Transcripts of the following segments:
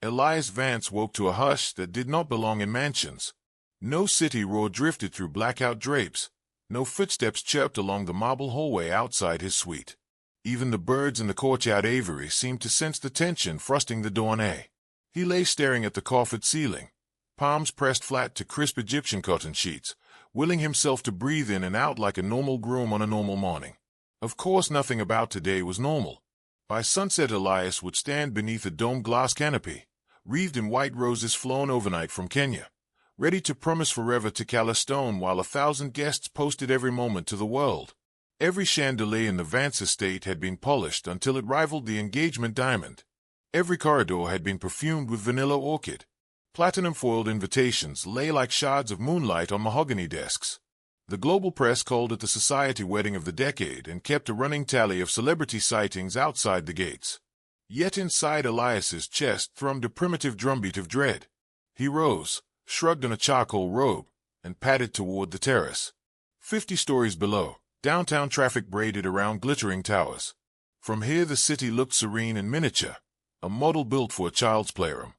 Elias Vance woke to a hush that did not belong in mansions. No city roar drifted through blackout drapes. No footsteps chirped along the marble hallway outside his suite. Even the birds in the courtyard aviary seemed to sense the tension frosting the dawn. He lay staring at the coffered ceiling, palms pressed flat to crisp Egyptian cotton sheets, willing himself to breathe in and out like a normal groom on a normal morning. Of course, nothing about today was normal. By sunset, Elias would stand beneath a domed glass canopy, wreathed in white roses flown overnight from Kenya, ready to promise forever to Calla stone while 1,000 guests posted every moment to the world. Every chandelier in the Vance estate had been polished until it rivaled the engagement diamond. Every corridor had been perfumed with vanilla orchid. Platinum-foiled invitations lay like shards of moonlight on mahogany desks. The global press called it the society wedding of the decade and kept a running tally of celebrity sightings outside the gates. Yet inside Elias's chest thrummed a primitive drumbeat of dread. He rose, shrugged on a charcoal robe, and padded toward the terrace. 50 stories below, downtown traffic braided around glittering towers. From here the city looked serene and miniature, a model built for a child's playroom.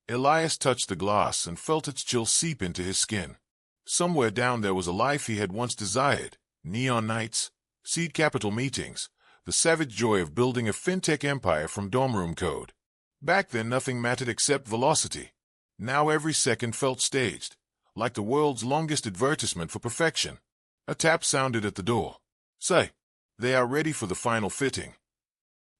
Elias touched the glass and felt its chill seep into his skin. Somewhere down there was a life he had once desired: neon nights, seed capital meetings, the savage joy of building a fintech empire from dorm room code. Back then nothing mattered except velocity. Now every second felt staged, like the world's longest advertisement for perfection. A tap sounded at the door. "Say, they are ready for the final fitting."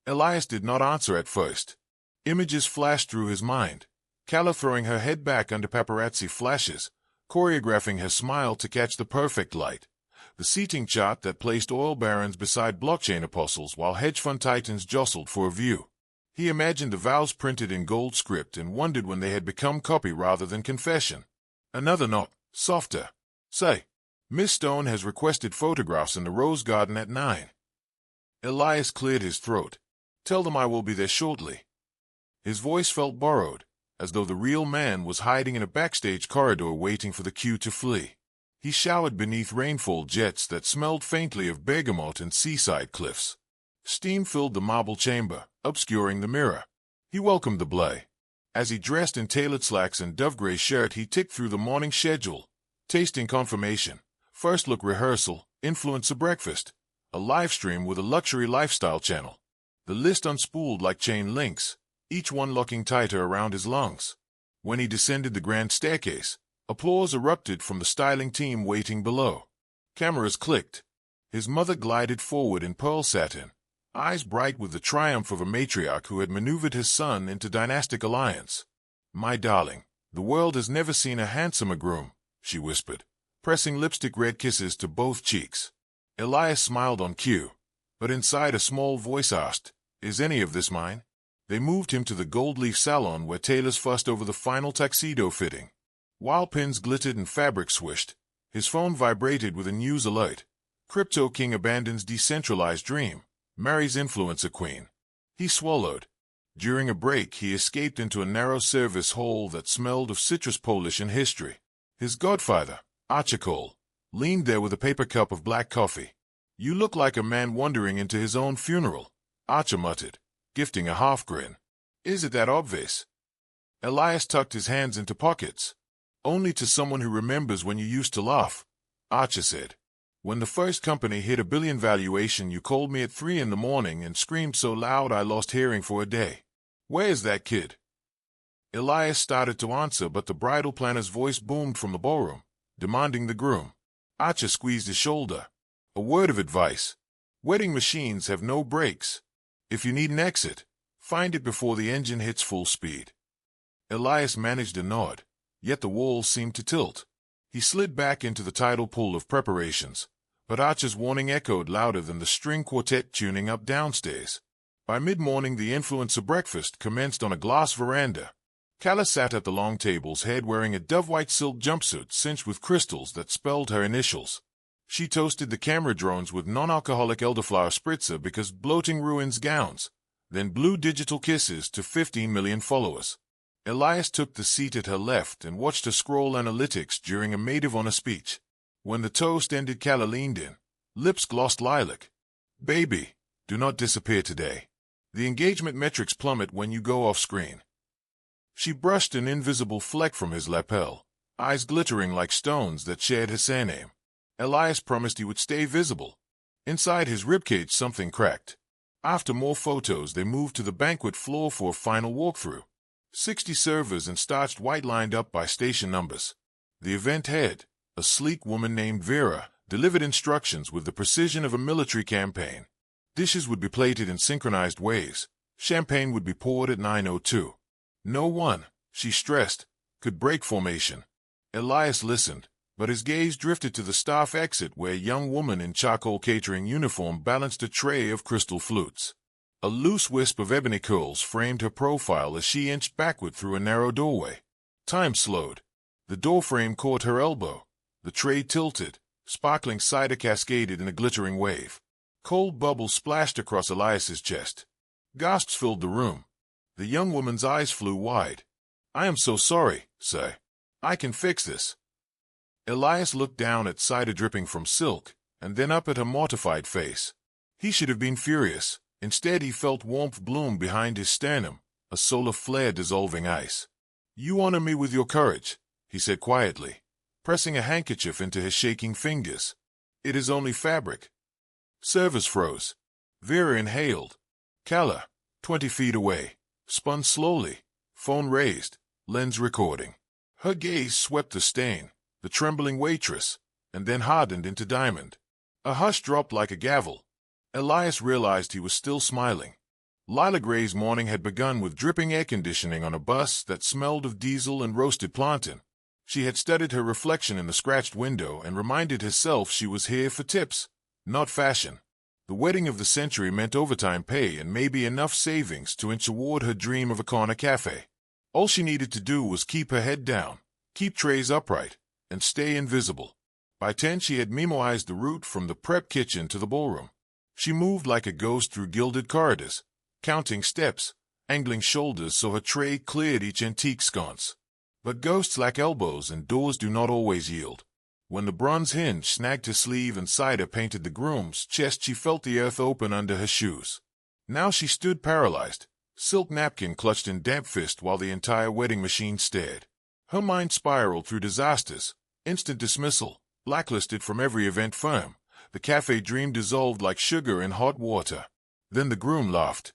Elias did not answer at first. Images flashed through his mind. Calla throwing her head back under paparazzi flashes, choreographing her smile to catch the perfect light. The seating chart that placed oil barons beside blockchain apostles while hedge fund titans jostled for a view. He imagined the vows printed in gold script and wondered when they had become copy rather than confession. Another knock, softer. "Say, Miss Stone has requested photographs in the Rose Garden at 9. Elias cleared his throat. "Tell them I will be there shortly." His voice felt borrowed, as though the real man was hiding in a backstage corridor waiting for the cue to flee. He showered beneath rainfall jets that smelled faintly of bergamot and seaside cliffs. Steam filled the marble chamber, obscuring the mirror. He welcomed the blay. As he dressed in tailored slacks and dove-gray shirt, he ticked through the morning schedule. Tasting confirmation, first look rehearsal, influencer breakfast, a live stream with a luxury lifestyle channel. The list unspooled like chain links, each one locking tighter around his lungs. When he descended the grand staircase, applause erupted from the styling team waiting below. Cameras clicked. His mother glided forward in pearl satin, eyes bright with the triumph of a matriarch who had maneuvered his son into dynastic alliance. "My darling, the world has never seen a handsomer groom," she whispered, pressing lipstick-red kisses to both cheeks. Elias smiled on cue, but inside a small voice asked, "Is any of this mine?" They moved him to the gold leaf salon where tailors fussed over the final tuxedo fitting. While pins glittered and fabric swished, his phone vibrated with a news alert. Crypto King abandons decentralized dream, marries influencer queen. He swallowed. During a break, he escaped into a narrow service hall that smelled of citrus polish and history. His godfather, Archie, leaned there with a paper cup of black coffee. "You look like a man wandering into his own funeral," Archie muttered, gifting a half-grin. "Is it that obvious?" Elias tucked his hands into pockets. "Only to someone who remembers when you used to laugh," Archie said. "When the first company hit $1 billion valuation, you called me at 3 in the morning and screamed so loud I lost hearing for a day. Where is that kid?" Elias started to answer, but the bridal planner's voice boomed from the ballroom, demanding the groom. Archie squeezed his shoulder. "A word of advice. Wedding machines have no brakes. If you need an exit, find it before the engine hits full speed." Elias managed a nod, yet the walls seemed to tilt. He slid back into the tidal pool of preparations, but Archie's warning echoed louder than the string quartet tuning up downstairs. By mid-morning, the influencer breakfast commenced on a glass veranda. Calla sat at the long table's head wearing a dove-white silk jumpsuit cinched with crystals that spelled her initials. She toasted the camera drones with non-alcoholic elderflower spritzer because bloating ruins gowns, then blew digital kisses to 15 million followers. Elias took the seat at her left and watched her scroll analytics during a maid of honor speech. When the toast ended, Calla leaned in, lips glossed lilac. "Baby, do not disappear today. The engagement metrics plummet when you go off screen." She brushed an invisible fleck from his lapel, eyes glittering like stones that shared his surname. Elias promised he would stay visible. Inside his ribcage something cracked. After more photos, they moved to the banquet floor for a final walkthrough. 60 servers in starched white lined up by station numbers. The event head, a sleek woman named Vera, delivered instructions with the precision of a military campaign. Dishes would be plated in synchronized ways. Champagne would be poured at 9:02. No one, she stressed, could break formation. Elias listened, but his gaze drifted to the staff exit where a young woman in charcoal catering uniform balanced a tray of crystal flutes. A loose wisp of ebony curls framed her profile as she inched backward through a narrow doorway. Time slowed. The doorframe caught her elbow. The tray tilted. Sparkling cider cascaded in a glittering wave. Cold bubbles splashed across Elias's chest. Gasps filled the room. The young woman's eyes flew wide. "I am so sorry, sir. I can fix this." Elias looked down at cider dripping from silk, and then up at her mortified face. He should have been furious. Instead, he felt warmth bloom behind his sternum, a solar flare dissolving ice. "You honor me with your courage," he said quietly, pressing a handkerchief into his shaking fingers. "It is only fabric." Servers froze. Vera inhaled. Calla, 20 feet away, spun slowly, phone raised, lens recording. Her gaze swept the stain, the trembling waitress, and then hardened into diamond. A hush dropped like a gavel. Elias realized he was still smiling. Lila Gray's morning had begun with dripping air conditioning on a bus that smelled of diesel and roasted plantain. She had studied her reflection in the scratched window and reminded herself she was here for tips, not fashion. The wedding of the century meant overtime pay and maybe enough savings to inch toward her dream of a corner cafe. All she needed to do was keep her head down, keep trays upright, and stay invisible. By 10 she had memoized the route from the prep kitchen to the ballroom. She moved like a ghost through gilded corridors, counting steps, angling shoulders so her tray cleared each antique sconce. But ghosts lack elbows and doors do not always yield. When the bronze hinge snagged her sleeve and cider painted the groom's chest, she felt the earth open under her shoes. Now she stood paralyzed, silk napkin clutched in damp fist while the entire wedding machine stared. Her mind spiraled through disasters, instant dismissal, blacklisted from every event firm. The cafe dream dissolved like sugar in hot water. Then the groom laughed.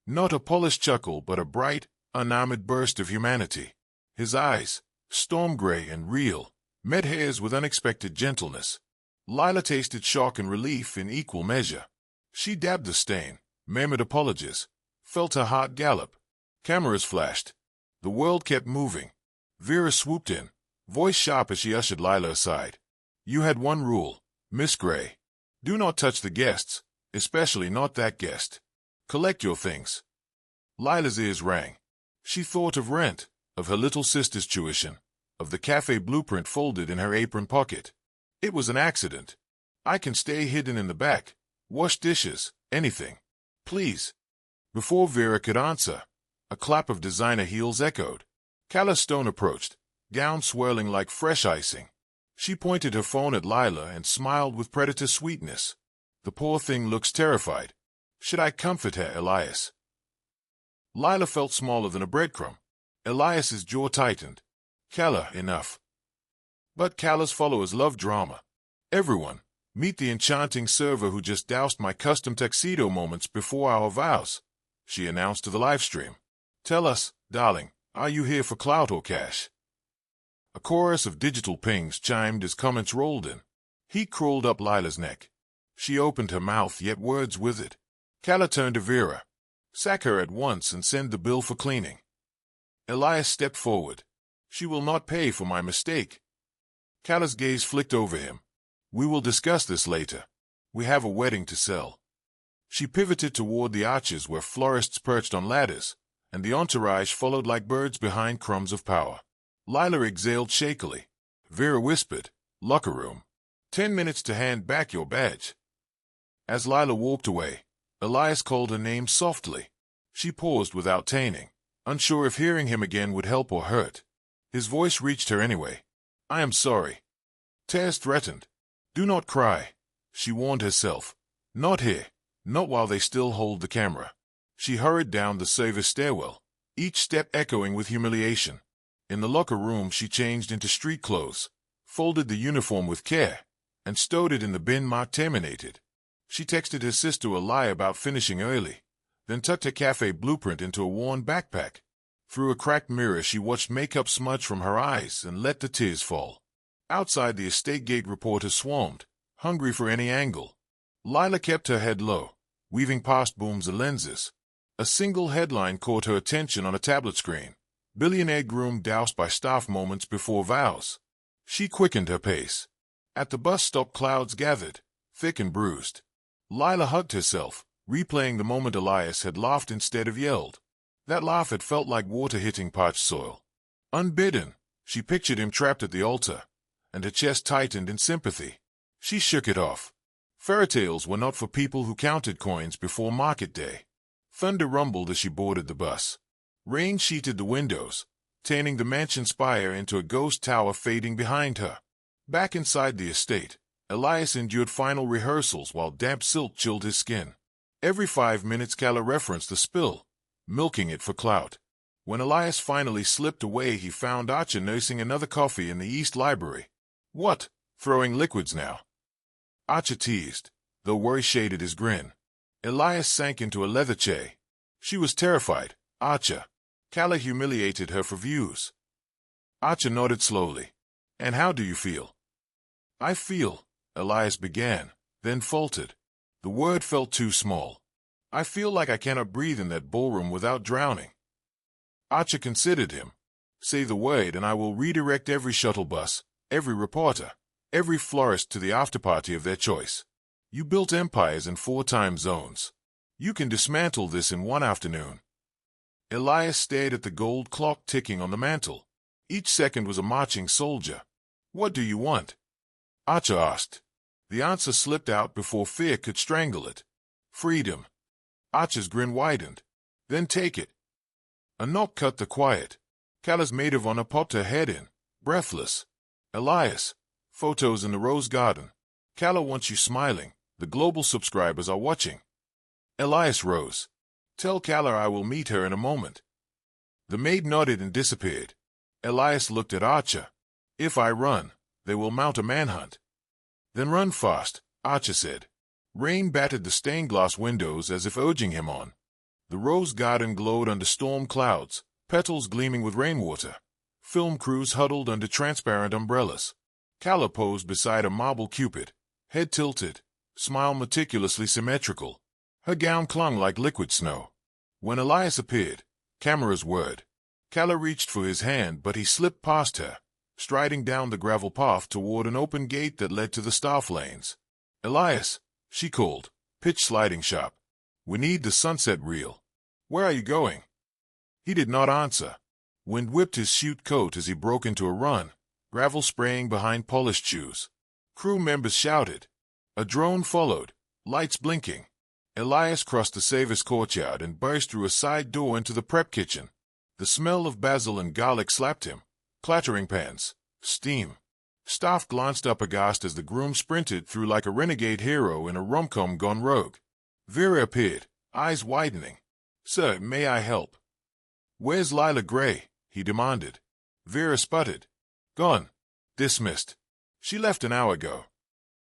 Not a polished chuckle, but a bright, unarmored burst of humanity. His eyes, storm gray and real, met hers with unexpected gentleness. Lila tasted shock and relief in equal measure. She dabbed the stain, murmured apologies, felt her heart gallop. Cameras flashed. The world kept moving. Vera swooped in, voice sharp as she ushered Lila aside. "You had one rule, Miss Gray. Do not touch the guests, especially not that guest. Collect your things." Lila's ears rang. She thought of rent, of her little sister's tuition, of the cafe blueprint folded in her apron pocket. It was an accident. "I can stay hidden in the back, wash dishes, anything. Please." Before Vera could answer, a clap of designer heels echoed. Calla Stone approached, gown swirling like fresh icing. She pointed her phone at Lila and smiled with predator sweetness. "The poor thing looks terrified. Should I comfort her, Elias?" Lila felt smaller than a breadcrumb. Elias's jaw tightened. Calla, enough. But Calla's followers love drama. "Everyone, meet the enchanting server who just doused my custom tuxedo moments before our vows," she announced to the livestream. "Tell us, darling, are you here for clout or cash?" A chorus of digital pings chimed as comments rolled in. Heat crawled up Lila's neck. She opened her mouth, yet words withered. Calla turned to Vera. "Sack her at once and send the bill for cleaning." Elias stepped forward. "She will not pay for my mistake." Calla's gaze flicked over him. "We will discuss this later. We have a wedding to sell." She pivoted toward the arches where florists perched on ladders, and the entourage followed like birds behind crumbs of power. Lila exhaled shakily. Vera whispered, "Locker room. 10 minutes to hand back your badge." As Lila walked away, Elias called her name softly. She paused without taining, unsure if hearing him again would help or hurt. His voice reached her anyway. "I am sorry." Tears threatened. "Do not cry," she warned herself. "Not here, not while they still hold the camera." She hurried down the service stairwell, each step echoing with humiliation. In the locker room, she changed into street clothes, folded the uniform with care, and stowed it in the bin marked terminated. She texted her sister a lie about finishing early, then tucked her cafe blueprint into a worn backpack. Through a cracked mirror, she watched makeup smudge from her eyes and let the tears fall. Outside, the estate gate reporters swarmed, hungry for any angle. Lila kept her head low, weaving past booms and lenses. A single headline caught her attention on a tablet screen. Billionaire groom doused by staff moments before vows. She quickened her pace. At the bus stop, clouds gathered, thick and bruised. Lila hugged herself, replaying the moment Elias had laughed instead of yelled. That laugh had felt like water hitting parched soil. Unbidden, she pictured him trapped at the altar, and her chest tightened in sympathy. She shook it off. Fairy tales were not for people who counted coins before market day. Thunder rumbled as she boarded the bus. Rain sheeted the windows, turning the mansion spire into a ghost tower fading behind her. Back inside the estate, Elias endured final rehearsals while damp silk chilled his skin. Every 5 minutes, Calla referenced the spill, milking it for clout. When Elias finally slipped away, he found Archer nursing another coffee in the East Library. What? Throwing liquids now? Archer teased, though worry shaded his grin. Elias sank into a leather chair. She was terrified. Archer. Calla humiliated her for views. Archer nodded slowly. And how do you feel? I feel, Elias began, then faltered. The word felt too small. I feel like I cannot breathe in that ballroom without drowning. Archer considered him. Say the word and I will redirect every shuttle bus, every reporter, every florist to the afterparty of their choice. You built empires in 4 time zones. You can dismantle this in 1 afternoon. Elias stared at the gold clock ticking on the mantel. Each second was a marching soldier. What do you want? Archer asked. The answer slipped out before fear could strangle it. Freedom. Archer's grin widened. Then take it. A knock cut the quiet. Calla's maid of honor popped her head in, breathless. Elias. Photos in the rose garden. Calla wants you smiling. The global subscribers are watching. Elias rose. Tell Calla I will meet her in a moment. The maid nodded and disappeared. Elias looked at Archer. If I run, they will mount a manhunt. Then run fast, Archer said. Rain battered the stained glass windows as if urging him on. The rose garden glowed under storm clouds, petals gleaming with rainwater. Film crews huddled under transparent umbrellas. Calla posed beside a marble cupid, head tilted, smile meticulously symmetrical. Her gown clung like liquid snow. When Elias appeared, cameras whirred. Calla reached for his hand, but he slipped past her, striding down the gravel path toward an open gate that led to the staff lanes. Elias, she called, pitch sliding sharp. We need the sunset reel. Where are you going? He did not answer. Wind whipped his suit coat as he broke into a run, gravel spraying behind polished shoes. Crew members shouted. A drone followed, lights blinking. Elias crossed the Savers courtyard and burst through a side door into the prep kitchen. The smell of basil and garlic slapped him. Clattering pans, steam. Staff glanced up aghast as the groom sprinted through like a renegade hero in a rom-com gone rogue. Vera appeared, eyes widening. Sir, may I help? Where's Lila Gray? He demanded. Vera sputtered. Gone. Dismissed. She left an hour ago.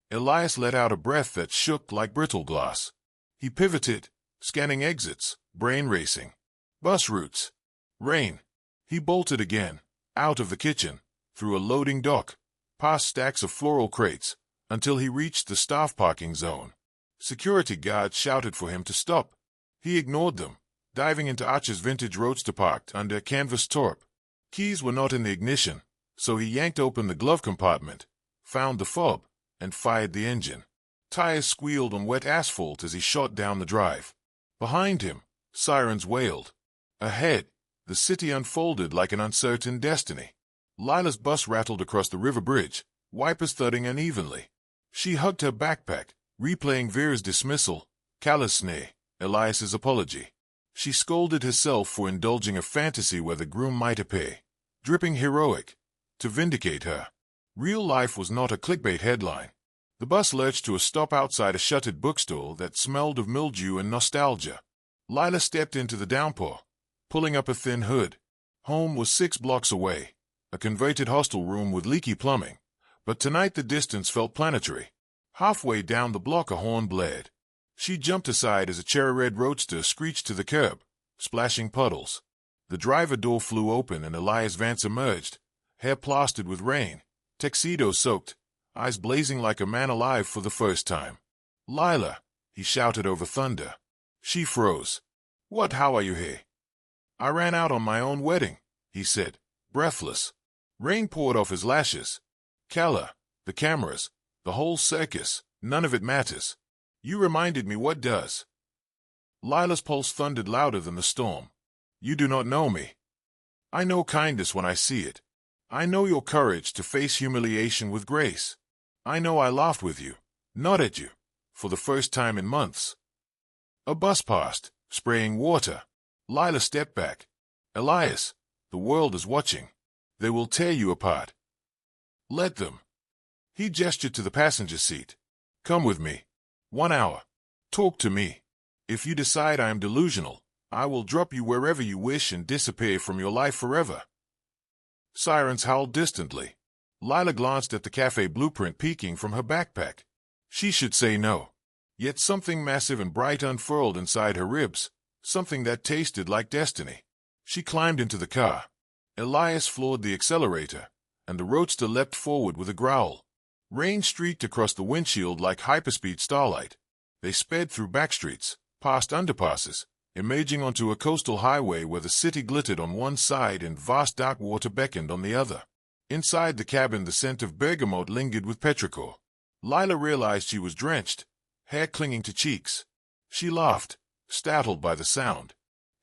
Elias let out a breath that shook like brittle glass. He pivoted, scanning exits, brain racing. Bus routes. Rain. He bolted again, out of the kitchen, through a loading dock, past stacks of floral crates, until he reached the staff parking zone. Security guards shouted for him to stop. He ignored them, diving into Archer's vintage roadster parked under a canvas torp. Keys were not in the ignition, so he yanked open the glove compartment, found the fob, and fired the engine. Tires squealed on wet asphalt as he shot down the drive. Behind him, sirens wailed. Ahead, the city unfolded like an uncertain destiny. Lila's bus rattled across the river bridge, wipers thudding unevenly. She hugged her backpack, replaying Vera's dismissal, Calla's sneer, Elias's apology. She scolded herself for indulging a fantasy where the groom might appear, dripping heroic, to vindicate her. Real life was not a clickbait headline. The bus lurched to a stop outside a shuttered bookstore that smelled of mildew and nostalgia. Lila stepped into the downpour, pulling up a thin hood. Home was 6 blocks away, a converted hostel room with leaky plumbing, but tonight the distance felt planetary. Halfway down the block a horn blared. She jumped aside as a cherry-red roadster screeched to the curb, splashing puddles. The driver door flew open and Elias Vance emerged, hair plastered with rain, tuxedo soaked, eyes blazing like a man alive for the first time. "Lila," he shouted over thunder. She froze. "What? How are you here?" "I ran out on my own wedding," he said, breathless. Rain poured off his lashes. "Calla, the cameras, the whole circus, none of it matters. You reminded me what does." Lila's pulse thundered louder than the storm. "You do not know me. I know kindness when I see it. I know your courage to face humiliation with grace. I know I laughed with you, not at you, for the first time in months." A bus passed, spraying water. Lila stepped back. "Elias, the world is watching. They will tear you apart." "Let them." He gestured to the passenger seat. "Come with me. 1 hour. Talk to me. If you decide I am delusional, I will drop you wherever you wish and disappear from your life forever." Sirens howled distantly. Lila glanced at the cafe blueprint peeking from her backpack. She should say no. Yet something massive and bright unfurled inside her ribs, something that tasted like destiny. She climbed into the car. Elias floored the accelerator, and the roadster leapt forward with a growl. Rain streaked across the windshield like hyperspeed starlight. They sped through backstreets, past underpasses, emerging onto a coastal highway where the city glittered on one side and vast dark water beckoned on the other. Inside the cabin the scent of bergamot lingered with petrichor. Lila realized she was drenched, hair clinging to cheeks. She laughed, startled by the sound.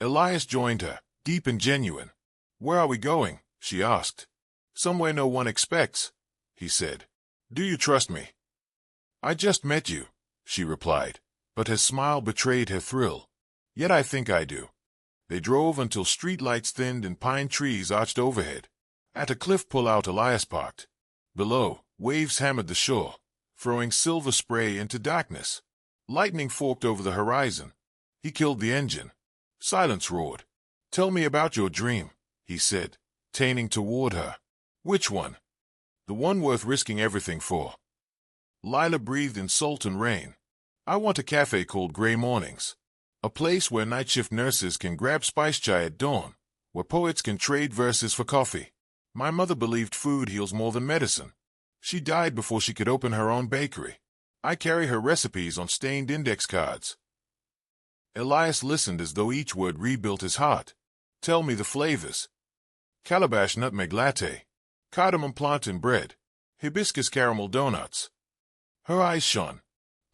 Elias joined her, deep and genuine. "Where are we going?" she asked. "Somewhere no one expects," he said. "Do you trust me?" "I just met you," she replied, but her smile betrayed her thrill. "Yet I think I do." They drove until streetlights thinned and pine trees arched overhead. At a cliff pull-out Elias parked. Below, waves hammered the shore, throwing silver spray into darkness. Lightning forked over the horizon. He killed the engine. Silence roared. "Tell me about your dream," he said, turning toward her. "Which one?" "The one worth risking everything for." Lila breathed in salt and rain. "I want a cafe called Grey Mornings. A place where night shift nurses can grab spice chai at dawn, where poets can trade verses for coffee. My mother believed food heals more than medicine. She died before she could open her own bakery. I carry her recipes on stained index cards." Elias listened as though each word rebuilt his heart. "Tell me the flavors." "Calabash nutmeg latte, cardamom plantain bread, hibiscus caramel donuts." Her eyes shone.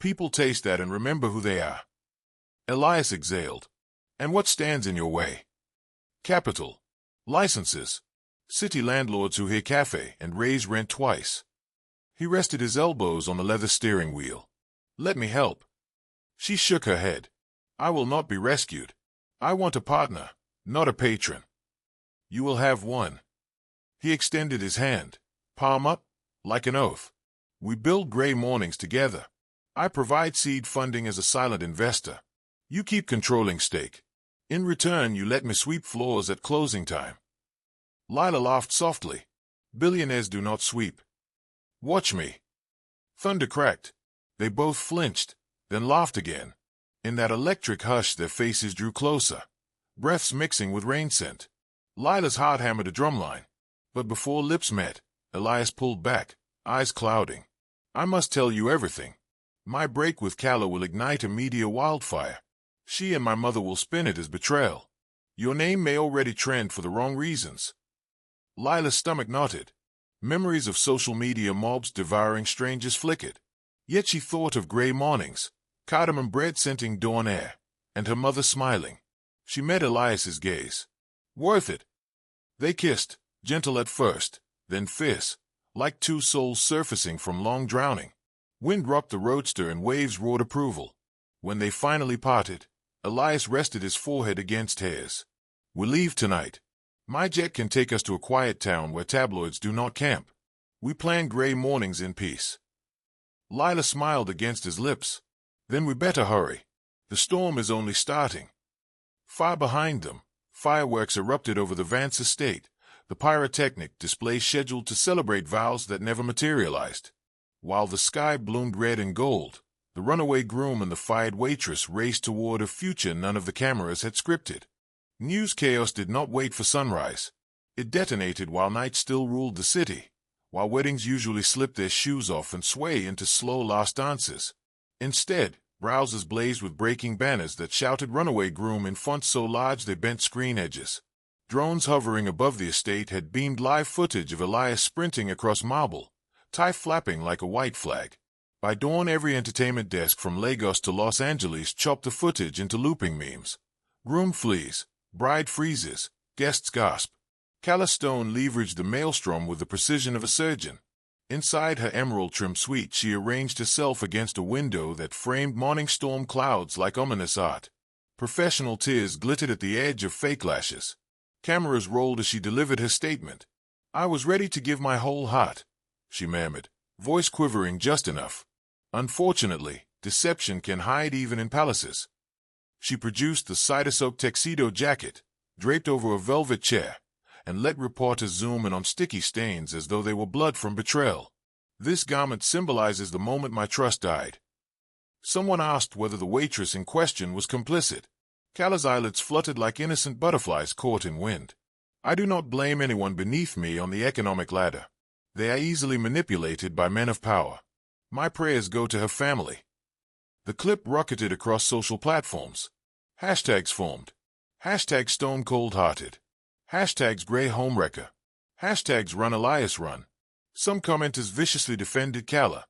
"People taste that and remember who they are." Elias exhaled. "And what stands in your way?" "Capital. Licenses. City landlords who hear cafe and raise rent twice." He rested his elbows on the leather steering wheel. "Let me help." She shook her head. "I will not be rescued. I want a partner, not a patron." "You will have one." He extended his hand, palm up, like an oath. "We build Grey Mornings together. I provide seed funding as a silent investor. You keep controlling stake. In return, you let me sweep floors at closing time." Lila laughed softly. "Billionaires do not sweep. Watch me." Thunder cracked. They both flinched, then laughed again. In that electric hush their faces drew closer, breaths mixing with rain scent. Lila's heart hammered a drumline. But before lips met, Elias pulled back, eyes clouding. "I must tell you everything. My break with Calla will ignite a media wildfire. She and my mother will spin it as betrayal. Your name may already trend for the wrong reasons." Lila's stomach knotted. Memories of social media mobs devouring strangers flickered. Yet she thought of Grey Mornings, cardamom bread scenting dawn air, and her mother smiling. She met Elias's gaze. "Worth it." They kissed, gentle at first, then fierce, like two souls surfacing from long drowning. Wind rocked the roadster and waves roared approval. When they finally parted, Elias rested his forehead against hers. "We leave tonight. My jet can take us to a quiet town where tabloids do not camp. We plan Grey Mornings in peace." Lila smiled against his lips. "Then we better hurry. The storm is only starting." Far behind them, Fireworks erupted over the Vance estate, the pyrotechnic display scheduled to celebrate vows that never materialized. While the sky bloomed red and gold, the runaway groom and the fired waitress raced toward a future none of the cameras had scripted. News chaos did not wait for sunrise. It detonated while night still ruled the city, while weddings usually slip their shoes off and sway into slow last dances. Instead, browsers blazed with breaking banners that shouted runaway groom in fonts so large they bent screen edges. Drones hovering above the estate had beamed live footage of Elias sprinting across marble, tie flapping like a white flag. By dawn, every entertainment desk from Lagos to Los Angeles chopped the footage into looping memes. Groom flees, bride freezes, guests gasp. Calla leveraged the maelstrom with the precision of a surgeon. Inside her emerald-trimmed suite, she arranged herself against a window that framed morning storm clouds like ominous art. Professional tears glittered at the edge of fake lashes. Cameras rolled as she delivered her statement. "I was ready to give my whole heart," she murmured, voice quivering just enough. Unfortunately, deception can hide even in palaces. She produced the cider-soaked tuxedo jacket, draped over a velvet chair, and let reporters zoom in on sticky stains as though they were blood from betrayal. "This garment symbolizes the moment my trust died." Someone asked whether the waitress in question was complicit. Calla's eyelids fluttered like innocent butterflies caught in wind. "I do not blame anyone beneath me on the economic ladder. They are easily manipulated by men of power. My prayers go to her family." The clip rocketed across social platforms. Hashtags formed. Hashtag stone cold-hearted. Hashtags grey homewrecker. Hashtags run Elias run. Some commenters viciously defended Calla.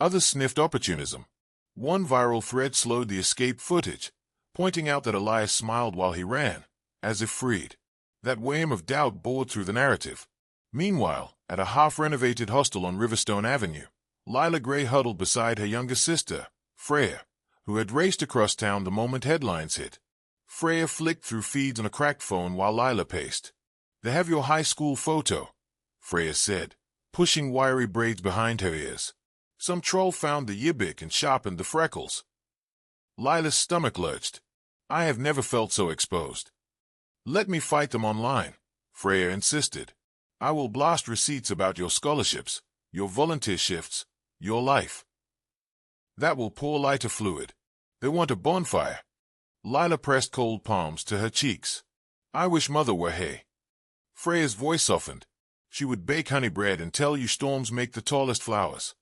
Others sniffed opportunism. One viral thread slowed the escape footage, pointing out that Elias smiled while he ran, as if freed. That wave of doubt bored through the narrative. Meanwhile, at a half-renovated hostel on Riverstone Avenue, Lila Gray huddled beside her younger sister, Freya, who had raced across town the moment headlines hit. Freya flicked through feeds on a cracked phone while Lila paced. "They have your high school photo," Freya said, pushing wiry braids behind her ears. "Some troll found the yibbik and sharpened the freckles." Lila's stomach lurched. "I have never felt so exposed." "Let me fight them online," Freya insisted. "I will blast receipts about your scholarships, your volunteer shifts, your life. That will pour lighter fluid. They want a bonfire." Lila pressed cold palms to her cheeks. "I wish Mother were here." Freya's voice softened. "She would bake honey bread and tell you storms make the tallest flowers."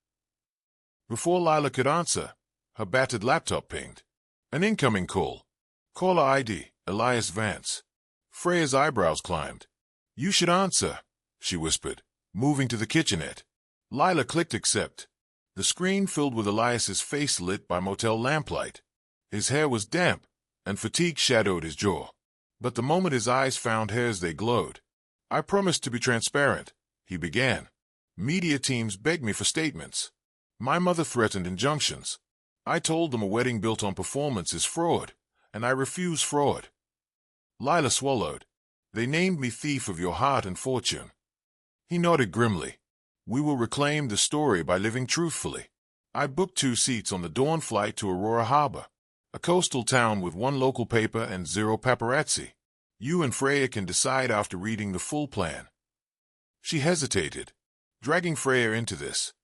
Before Lila could answer, her battered laptop pinged. An incoming call. Caller ID, Elias Vance. Freya's eyebrows climbed. "You should answer," she whispered, moving to the kitchenette. Lila clicked accept. The screen filled with Elias's face lit by motel lamplight. His hair was damp, and fatigue shadowed his jaw. But the moment his eyes found hers, they glowed. "I promised to be transparent," he began. "Media teams begged me for statements. My mother threatened injunctions. I told them a wedding built on performance is fraud, and I refuse fraud." Lila swallowed. "They named me thief of your heart and fortune." He nodded grimly. "We will reclaim the story by living truthfully. I booked 2 seats on the dawn flight to Aurora Harbor, a coastal town with 1 local paper and 0 paparazzi. You and Freya can decide after reading the full plan." She hesitated, dragging Freya into this.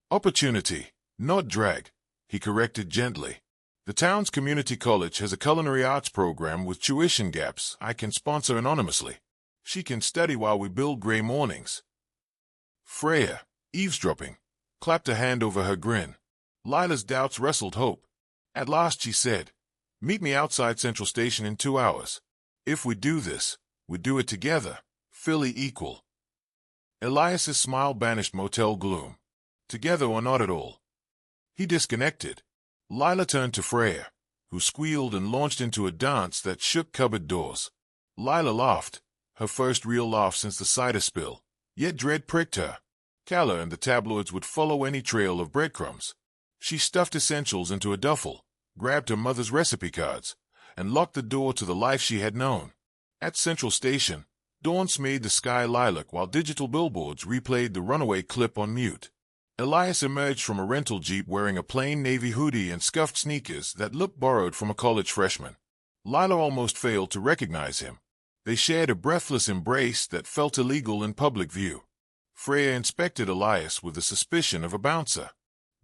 "Opportunity, not drag," he corrected gently. "The town's community college has a culinary arts program with tuition gaps I can sponsor anonymously. She can study while we build gray mornings." Freya, eavesdropping, clapped a hand over her grin. Lila's doubts wrestled hope. At last she said, "Meet me outside Central Station in 2 hours. If we do this, we do it together, fully equal." Elias's smile banished motel gloom. Together or not at all. He disconnected. Lila turned to Freya, who squealed and launched into a dance that shook cupboard doors. Lila laughed, her first real laugh since the cider spill, yet dread pricked her. Calla and the tabloids would follow any trail of breadcrumbs. She stuffed essentials into a duffel, grabbed her mother's recipe cards, and locked the door to the life she had known. At Central Station, dawn smeared the sky lilac while digital billboards replayed the runaway clip on mute. Elias emerged from a rental jeep wearing a plain navy hoodie and scuffed sneakers that looked borrowed from a college freshman. Lila almost failed to recognize him. They shared a breathless embrace that felt illegal in public view. Freya inspected Elias with the suspicion of a bouncer.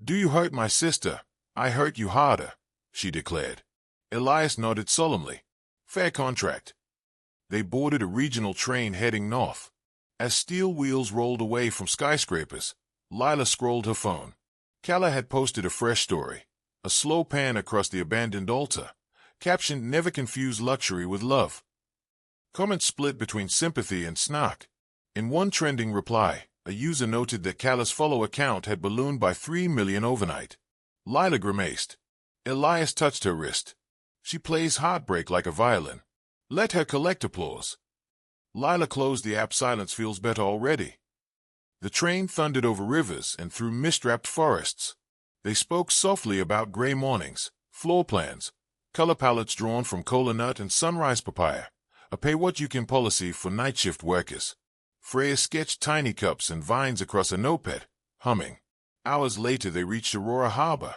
"Do you hurt my sister? I hurt you harder," she declared. Elias nodded solemnly. "Fair contract." They boarded a regional train heading north. As steel wheels rolled away from skyscrapers, Lila scrolled her phone. Calla had posted a fresh story, a slow pan across the abandoned altar, captioned "Never confuse luxury with love." Comments split between sympathy and snark. In one trending reply, a user noted that Calla's follower count had ballooned by 3 million overnight. Lila grimaced. Elias touched her wrist. "She plays heartbreak like a violin. Let her collect applause." Lila closed the app. "Silence feels better already." The train thundered over rivers and through mist-wrapped forests. They spoke softly about gray mornings, floor plans, color palettes drawn from kola nut and sunrise papaya, a pay-what-you-can policy for night shift workers. Freya sketched tiny cups and vines across a notepad, humming. Hours later they reached Aurora Harbor,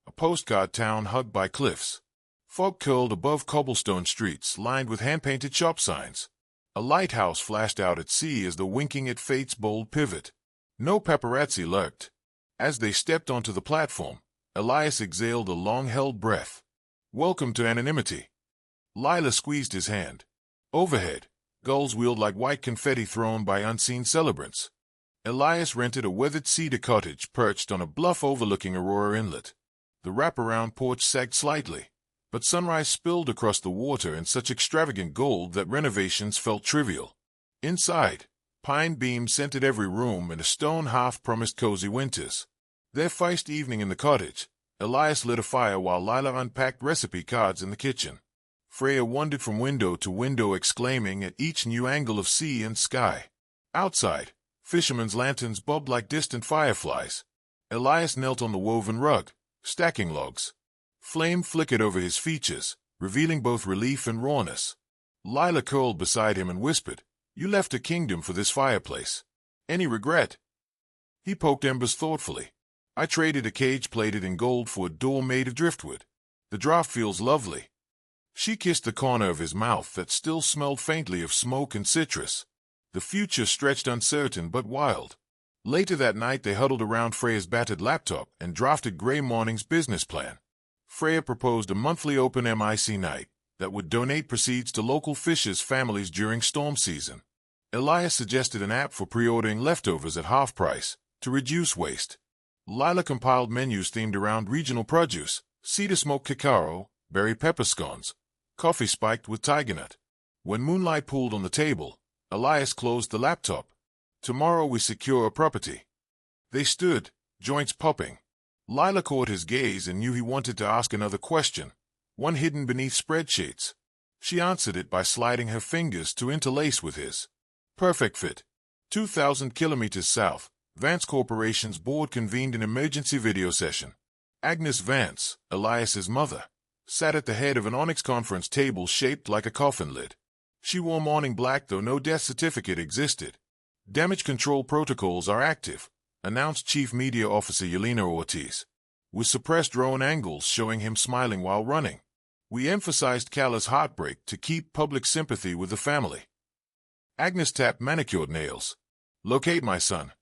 a postcard town hugged by cliffs. Fog curled above cobblestone streets lined with hand-painted shop signs. A lighthouse flashed out at sea as though winking at fate's bold pivot. No paparazzi lurked. As they stepped onto the platform, Elias exhaled a long-held breath. "Welcome to anonymity." Lila squeezed his hand. Overhead, gulls wheeled like white confetti thrown by unseen celebrants. Elias rented a weathered cedar cottage perched on a bluff overlooking Aurora Inlet. The wraparound porch sagged slightly, but sunrise spilled across the water in such extravagant gold that renovations felt trivial. Inside, pine beams scented every room and a stone hearth promised cozy winters. Their first evening in the cottage, Elias lit a fire while Lila unpacked recipe cards in the kitchen. Freya wandered from window to window exclaiming at each new angle of sea and sky. Outside, fishermen's lanterns bobbed like distant fireflies. Elias knelt on the woven rug, stacking logs. Flame flickered over his features, revealing both relief and rawness. Lila curled beside him and whispered, "You left a kingdom for this fireplace. Any regret?" He poked embers thoughtfully. "I traded a cage plated in gold for a door made of driftwood. The draft feels lovely." She kissed the corner of his mouth that still smelled faintly of smoke and citrus. The future stretched uncertain but wild. Later that night they huddled around Freya's battered laptop and drafted Gray Morning's business plan. Freya proposed a monthly open mic night that would donate proceeds to local fishers' families during storm season. Elias suggested an app for pre-ordering leftovers at half price to reduce waste. Lila compiled menus themed around regional produce, cider-soaked cacao, berry pepper scones, coffee spiked with tiger nut. When moonlight pooled on the table, Elias closed the laptop. "Tomorrow we secure a property." They stood, joints popping. Lila caught his gaze and knew he wanted to ask another question, one hidden beneath spreadsheets. She answered it by sliding her fingers to interlace with his. "Perfect fit. 2,000 kilometers south, Vance Corporation's board convened an emergency video session. Agnes Vance, Elias's mother, sat at the head of an onyx conference table shaped like a coffin lid. She wore mourning black though no death certificate existed. "Damage control protocols are active," announced Chief Media Officer Yelena Ortiz, with suppressed drone angles showing him smiling while running. "We emphasized Calla's heartbreak to keep public sympathy with the family." Agnes tapped manicured nails. "Locate my son."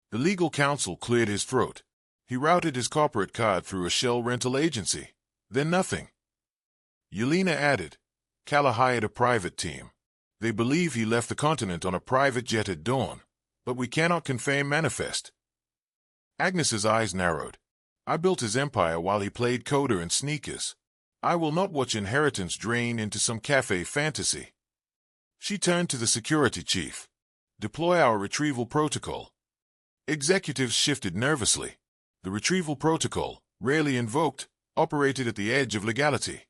The legal counsel cleared his throat. He routed his corporate card through a shell rental agency. Then nothing. Yelena added, "Calla hired a private team. They believe he left the continent on a private jet at dawn, but we cannot confirm manifest." Agnes's eyes narrowed. "I built his empire while he played coder in sneakers. I will not watch inheritance drain into some cafe fantasy." She turned to the security chief. "Deploy our retrieval protocol." Executives shifted nervously. The retrieval protocol, rarely invoked, operated at the edge of legality.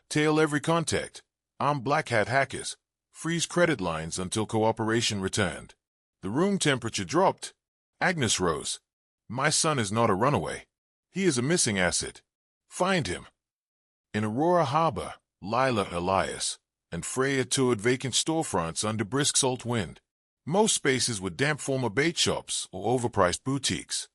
Tail every contact, arm black hat hackers, freeze credit lines until cooperation returned. The room temperature dropped. Agnes rose. "My son is not a runaway. He is a missing asset. Find him." In Aurora Harbor, Lila, Elias, and Freya toured vacant storefronts under brisk salt wind. Most spaces were damp former bait shops or overpriced boutiques.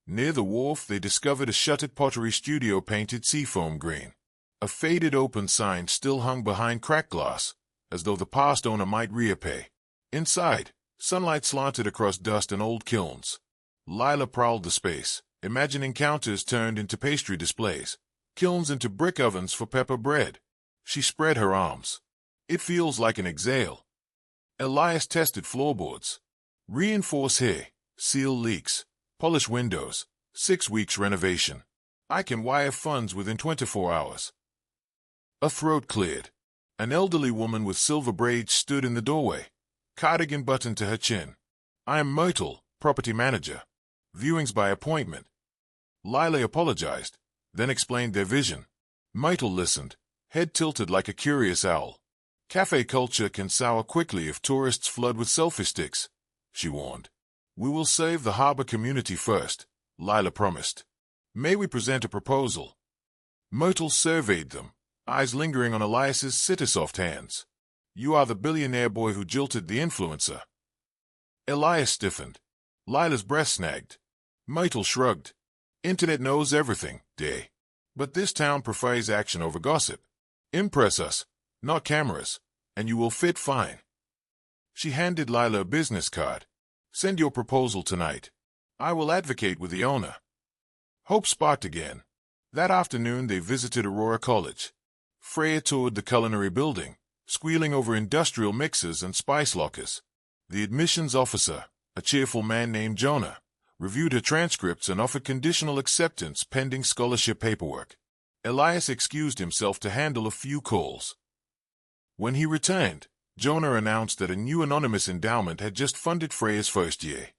Near the wharf they discovered a shuttered pottery studio painted seafoam green. A faded open sign still hung behind cracked glass, as though the past owner might reappear. Inside, sunlight slanted across dust and old kilns. Lila prowled the space, imagining counters turned into pastry displays, kilns into brick ovens for pepper bread. She spread her arms. It feels like an exhale. Elias tested floorboards. Reinforce here, seal leaks, polish windows, 6 weeks renovation. I can wire funds within 24 hours. A throat cleared. An elderly woman with silver braids stood in the doorway, cardigan buttoned to her chin. I am Myrtle, property manager. Viewings by appointment. Lila apologized, then explained their vision. Myrtle listened, head tilted like a curious owl. Cafe culture can sour quickly if tourists flood with selfie sticks, she warned. We will save the harbor community first, Lila promised. May we present a proposal? Myrtle surveyed them, eyes lingering on Elias's cider-soaked hands. You are the billionaire boy who jilted the influencer. Elias stiffened. Lila's breath snagged. Myrtle shrugged. Internet knows everything, Day. But this town prefers action over gossip. Impress us, not cameras, and you will fit fine. She handed Lila a business card. Send your proposal tonight. I will advocate with the owner. Hope sparked again. That afternoon they visited Aurora College. Freya toured the culinary building, squealing over industrial mixers and spice lockers. The admissions officer, a cheerful man named Jonah, reviewed her transcripts and offered conditional acceptance pending scholarship paperwork. Elias excused himself to handle a few calls. When he returned, Jonah announced that a new anonymous endowment had just funded Freya's first year.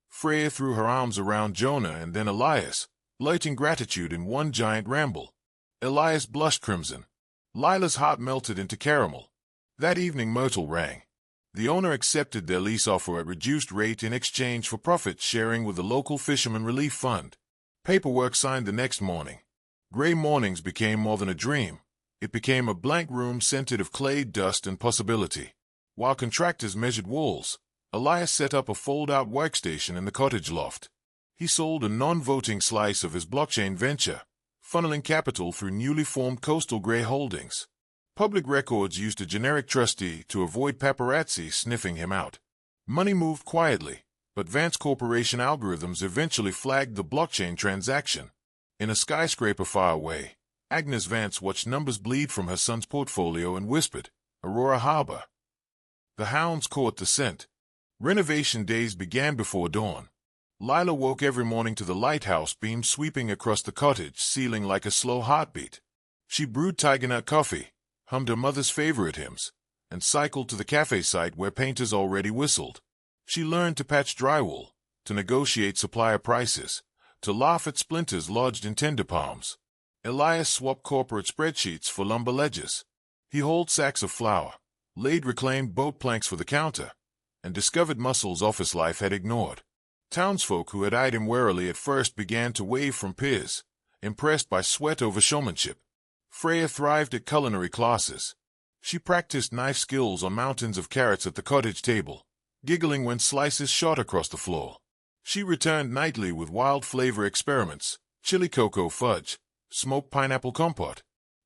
Freya threw her arms around Jonah and then Elias, lighting gratitude in one giant ramble. Elias blushed crimson. Lila's heart melted into caramel. That evening Myrtle rang. The owner accepted their lease offer at reduced rate in exchange for profit sharing with the local Fisherman Relief Fund. Paperwork signed the next morning. Gray mornings became more than a dream. It became a blank room scented of clay, dust, and possibility. While contractors measured walls, Elias set up a fold-out workstation in the cottage loft. He sold a non-voting slice of his blockchain venture, funneling capital through newly formed Coastal Gray Holdings. Public records used a generic trustee to avoid paparazzi sniffing him out. Money moved quietly, but Vance Corporation algorithms eventually flagged the blockchain transaction. In a skyscraper far away, Agnes Vance watched numbers bleed from her son's portfolio and whispered, Aurora Harbor. The hounds caught the scent. Renovation days began before dawn. Lila woke every morning to the lighthouse beam sweeping across the cottage ceiling like a slow heartbeat. She brewed tiger nut coffee, hummed her mother's favorite hymns, and cycled to the cafe site where painters already whistled. She learned to patch drywall, to negotiate supplier prices, to laugh at splinters lodged in tender palms. Elias swapped corporate spreadsheets for lumber ledgers. He hauled sacks of flour, laid reclaimed boat planks for the counter, and discovered muscles office life had ignored. Townsfolk who had eyed him warily at first began to wave from piers, impressed by sweat over showmanship. Freya thrived at culinary classes. She practiced knife skills on mountains of carrots at the cottage table, giggling when slices shot across the floor. She returned nightly with wild flavor experiments, chili cocoa fudge, smoked pineapple compote.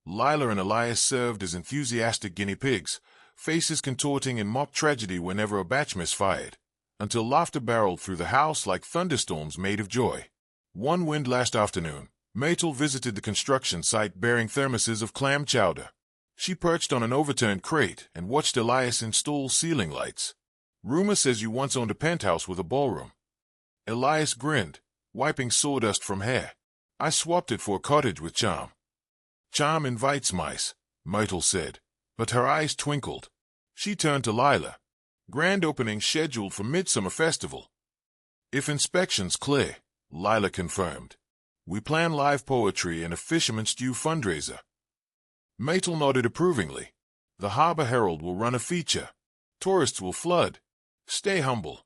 Lila and Elias served as enthusiastic guinea pigs, faces contorting in mock tragedy whenever a batch misfired, until laughter barreled through the house like thunderstorms made of joy. One windlashed afternoon, Myrtle visited the construction site bearing thermoses of clam chowder. She perched on an overturned crate and watched Elias install ceiling lights. Rumor says you once owned a penthouse with a ballroom. Elias grinned, wiping sawdust from hair. I swapped it for a cottage with charm. Charm invites mice, Myrtle said, but her eyes twinkled. She turned to Lila. Grand opening scheduled for Midsummer Festival. If inspections clear, Lila confirmed. We plan live poetry and a fisherman stew fundraiser. Myrtle nodded approvingly. The Harbor Herald will run a feature. Tourists will flood. Stay humble.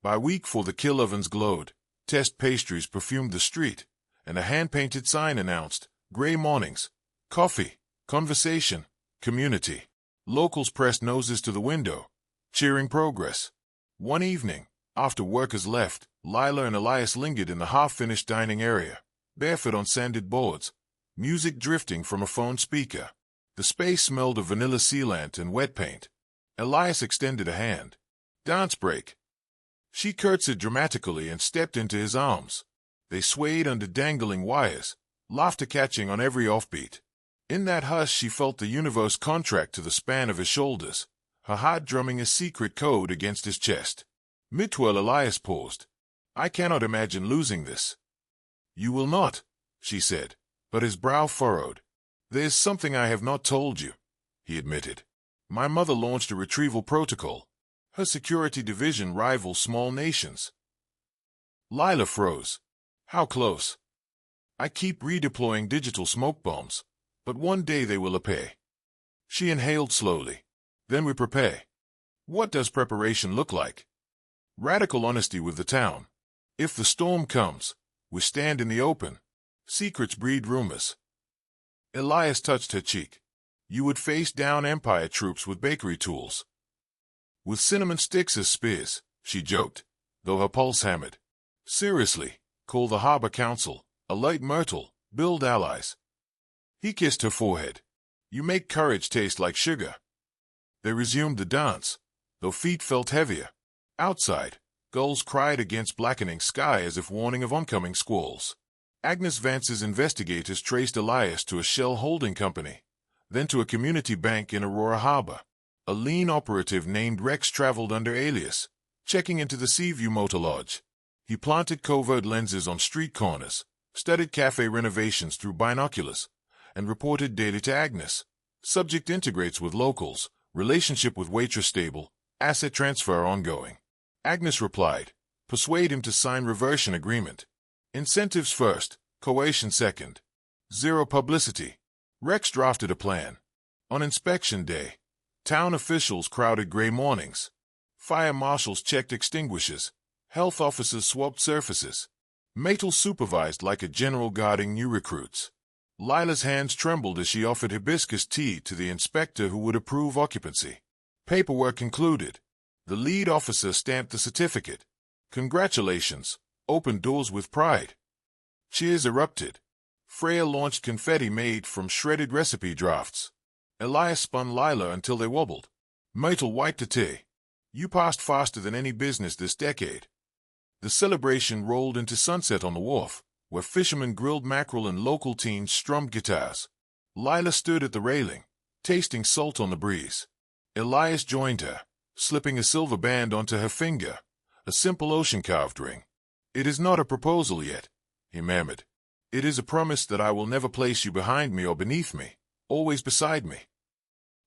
By week 4 the kill ovens glowed, test pastries perfumed the street, and a hand-painted sign announced, Gray mornings, coffee, conversation, community. Locals pressed noses to the window, cheering progress. One evening, after workers left, Lila and Elias lingered in the half-finished dining area, barefoot on sanded boards, music drifting from a phone speaker. The space smelled of vanilla sealant and wet paint. Elias extended a hand. "Dance break." She curtsied dramatically and stepped into his arms. They swayed under dangling wires, laughter catching on every offbeat. In that hush she felt the universe contract to the span of his shoulders, her heart drumming a secret code against his chest. Mid-twirl Elias paused. "I cannot imagine losing this." "You will not," she said, but his brow furrowed. "There's something I have not told you," he admitted. "My mother launched a retrieval protocol. Her security division rivals small nations." Lila froze. "How close?" "I keep redeploying digital smoke bombs, but one day they will appear." She inhaled slowly. "Then we prepare." "What does preparation look like?" "Radical honesty with the town. If the storm comes, we stand in the open. Secrets breed rumors." Elias touched her cheek. "You would face down Empire troops with bakery tools." "With cinnamon sticks as spears," she joked, though her pulse hammered. "Seriously, call the Harbor Council, alight Myrtle, build allies." He kissed her forehead. "You make courage taste like sugar." They resumed the dance, though feet felt heavier. Outside, gulls cried against blackening sky as if warning of oncoming squalls. Agnes Vance's investigators traced Elias to a shell holding company, then to a community bank in Aurora Harbor. A lean operative named Rex traveled under alias, checking into the Seaview Motor Lodge. He planted covert lenses on street corners, studied cafe renovations through binoculars, and reported daily to Agnes. Subject integrates with locals, relationship with Waitress stable, asset transfer ongoing. Agnes replied, "Persuade him to sign reversion agreement. Incentives first, coercion second. Zero publicity." Rex drafted a plan. On inspection day, town officials crowded gray mornings. Fire marshals checked extinguishers. Health officers swabbed surfaces. Myrtle supervised like a general guarding new recruits. Lila's hands trembled as she offered hibiscus tea to the inspector who would approve occupancy. Paperwork concluded. The lead officer stamped the certificate. "Congratulations," opened doors with pride. Cheers erupted. Freya launched confetti made from shredded recipe drafts. Elias spun Lila until they wobbled. Myrtle wiped the tea. "You passed faster than any business this decade." The celebration rolled into sunset on the wharf, where fishermen grilled mackerel and local teens strummed guitars. Lila stood at the railing, tasting salt on the breeze. Elias joined her, slipping a silver band onto her finger, a simple ocean-carved ring. "It is not a proposal yet," he murmured. "It is a promise that I will never place you behind me or beneath me, always beside me."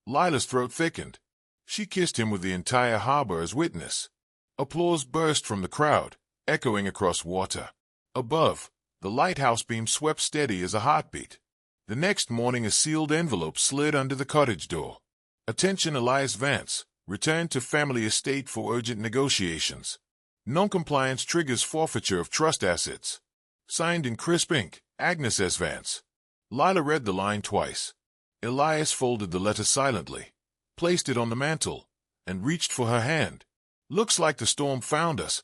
Lila's throat thickened. She kissed him with the entire harbor as witness. Applause burst from the crowd, echoing across water. Above, the lighthouse beam swept steady as a heartbeat. The next morning a sealed envelope slid under the cottage door. "Attention Elias Vance, return to family estate for urgent negotiations. Noncompliance triggers forfeiture of trust assets. Signed in crisp ink, Agnes S. Vance." Lila read the line twice. Elias folded the letter silently, placed it on the mantel, and reached for her hand. "Looks like the storm found us,"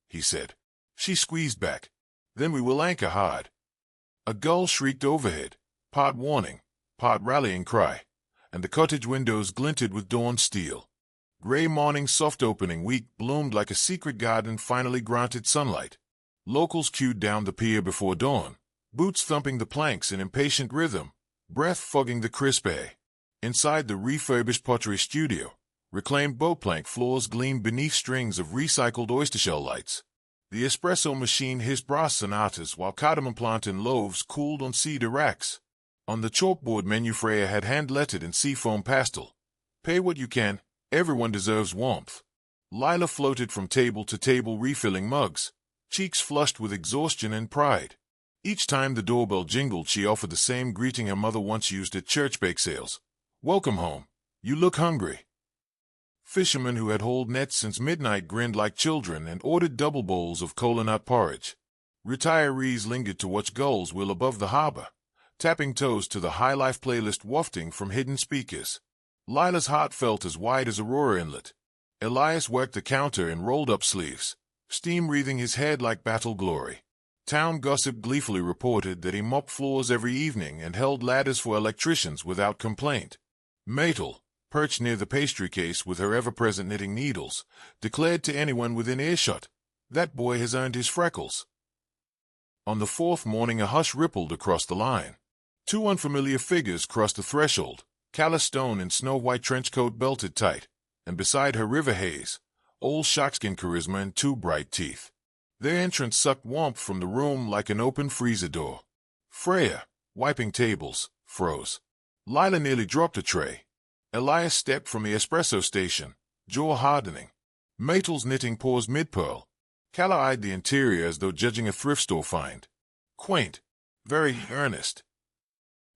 he said. She squeezed back. "Then we will anchor hard." A gull shrieked overhead, part warning, part rallying cry, and the cottage windows glinted with dawn steel. Gray morning's soft opening week bloomed like a secret garden finally granted sunlight. Locals queued down the pier before dawn, boots thumping the planks in impatient rhythm, breath fogging the crisp air. Inside the refurbished pottery studio, reclaimed boatplank floors gleamed beneath strings of recycled oystershell lights. The espresso machine hissed brass sonatas while cardamom plant and loaves cooled on cedar racks. On the chalkboard menu Freya had hand-lettered in seafoam pastel. "Pay what you can, everyone deserves warmth." Lila floated from table to table refilling mugs, cheeks flushed with exhaustion and pride. Each time the doorbell jingled she offered the same greeting her mother once used at church bake sales. "Welcome home. You look hungry." Fishermen who had hauled nets since midnight grinned like children and ordered double bowls of cola nut porridge. Retirees lingered to watch gulls wheel above the harbor, tapping toes to the High Life playlist wafting from hidden speakers. Lila's heart felt as wide as Aurora Inlet. Elias worked the counter in rolled-up sleeves, steam wreathing his head like battle glory. Town gossip gleefully reported that he mopped floors every evening and held ladders for electricians without complaint. Myrtle, perched near the pastry case with her ever-present knitting needles, declared to anyone within earshot, "That boy has earned his freckles." On the fourth morning a hush rippled across the line. Two unfamiliar figures crossed the threshold, Calla Stone in snow-white trenchcoat belted tight, and beside her River Haze, old sharkskin charisma and two bright teeth. Their entrance sucked warmth from the room like an open freezer door. Freya, wiping tables, froze. Lila nearly dropped a tray. Elias stepped from the espresso station, jaw hardening. Myrtle's knitting paused mid-pearl. Calla eyed the interior as though judging a thrift store find. Quaint, very earnest.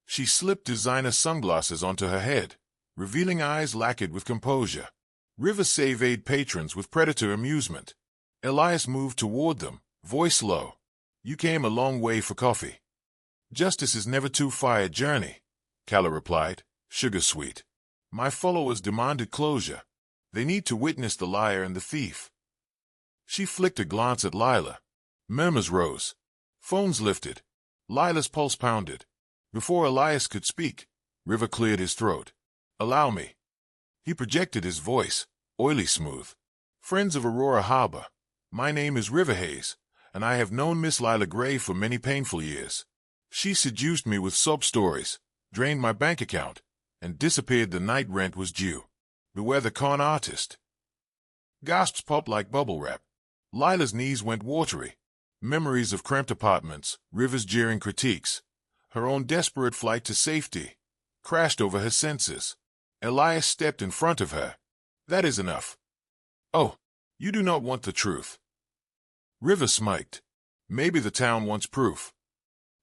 She slipped designer sunglasses onto her head, revealing eyes lacquered with composure. River surveyed patrons with predator amusement. Elias moved toward them, voice low. "You came a long way for coffee." "Justice is never too far a journey," Calla replied, sugar-sweet. "My followers demanded closure. They need to witness the liar and the thief." She flicked a glance at Lila. Murmurs rose. Phones lifted. Lila's pulse pounded. Before Elias could speak, River cleared his throat. "Allow me." He projected his voice, oily smooth. "Friends of Aurora Harbor, my name is River Haze, and I have known Miss Lila Gray for many painful years. She seduced me with sob stories, drained my bank account, and disappeared the night rent was due. Beware the con artist." Gasps popped like bubble wrap. Lila's knees went watery. Memories of cramped apartments, River's jeering critiques, her own desperate flight to safety, crashed over her senses. Elias stepped in front of her. "That is enough." "Oh, you do not want the truth." River smirked. "Maybe the town wants proof."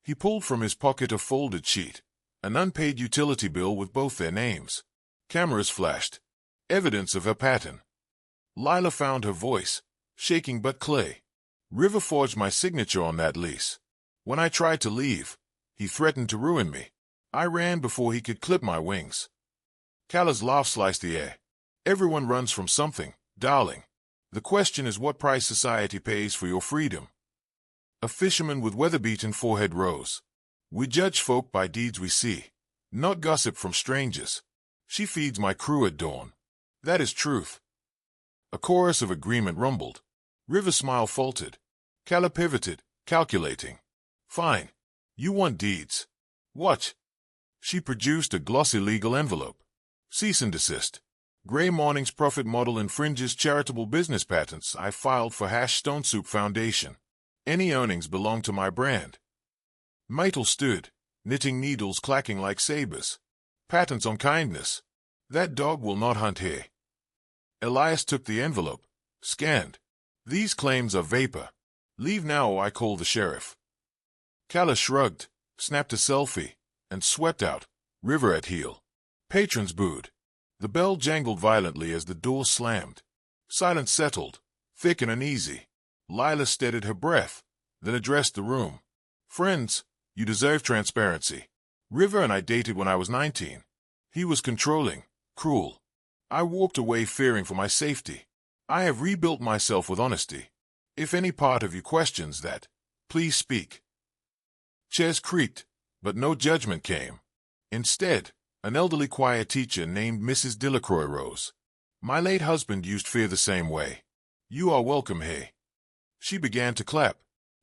He pulled from his pocket a folded sheet, an unpaid utility bill with both their names. Cameras flashed. Evidence of her pattern. Lila found her voice, shaking but clay. "River forged my signature on that lease. When I tried to leave, he threatened to ruin me. I ran before he could clip my wings." Calla's laugh sliced the air. "Everyone runs from something, darling. The question is what price society pays for your freedom." A fisherman with weather-beaten forehead rose. "We judge folk by deeds we see, not gossip from strangers. She feeds my crew at dawn. That is truth." A chorus of agreement rumbled. River's smile faltered. Calla pivoted, calculating. "Fine. You want deeds. What?" She produced a glossy legal envelope. "Cease and desist. Gray Morning's profit model infringes charitable business patents I filed for Stone Soup Foundation. Any earnings belong to my brand." Myrtle stood, knitting needles clacking like sabers. "Patents on kindness. That dog will not hunt here." Elias took the envelope, scanned. "These claims are vapor. Leave now or I call the sheriff." Calla shrugged, snapped a selfie, and swept out, River at heel. Patrons booed. The bell jangled violently as the door slammed. Silence settled, thick and uneasy. Lila steadied her breath, then addressed the room. "Friends, you deserve transparency. River and I dated when I was 19. He was controlling, cruel. I walked away fearing for my safety. I have rebuilt myself with honesty. If any part of you questions that, please speak." Chairs creaked, but no judgment came. Instead, an elderly choir teacher named Mrs. Delacroix rose. "My late husband used fear the same way. You are welcome here." She began to clap.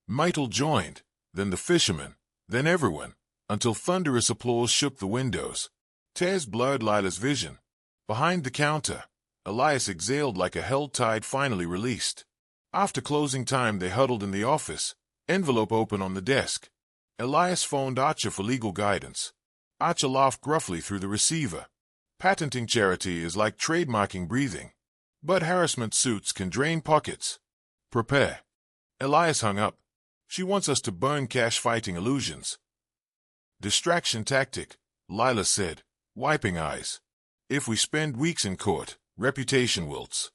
Myrtle joined, then the fisherman, then everyone, until thunderous applause shook the windows. Tears blurred Lila's vision. Behind the counter, Elias exhaled like a held tide finally released. After closing time they huddled in the office, envelope open on the desk. Elias phoned Archer for legal guidance. Archer laughed gruffly through the receiver. "Patenting charity is like trademarking breathing. But harassment suits can drain pockets. Prepare." Elias hung up. "She wants us to burn cash fighting illusions." "Distraction tactic," Lila said, wiping eyes. "If we spend weeks in court, reputation wilts."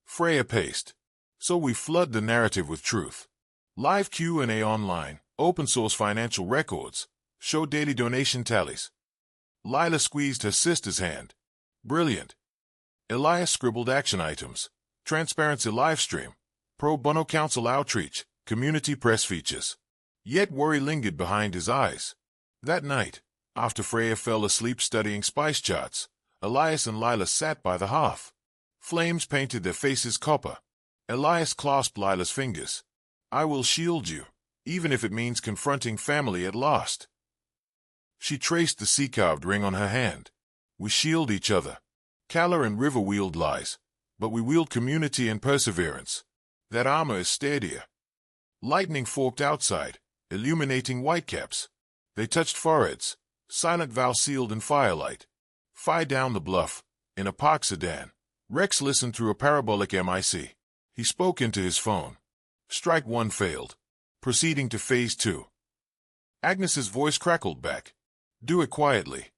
Freya paced. "So we flood the narrative with truth. Live Q&A online, open-source financial records, show daily donation tallies." Lila squeezed her sister's hand. "Brilliant." Elias scribbled action items. Transparency livestream. Pro bono council outreach. community press features. Yet worry lingered behind his eyes. That night, after Freya fell asleep studying spice charts, Elias and Lila sat by the hearth. Flames painted their faces copper. Elias clasped Lila's fingers. "I will shield you, even if it means confronting family at last." She traced the sea-carved ring on her hand. "We shield each other. Calla and River wield lies, but we wield community and perseverance. That armor is steadier." Lightning forked outside, illuminating whitecaps. They touched foreheads, silent vow sealed in firelight. Far down the bluff, in a park sedan, Rex listened through a parabolic mic. He spoke into his phone. Strike one failed. Proceeding to phase 2. Agnes's voice crackled back. "Do it quietly."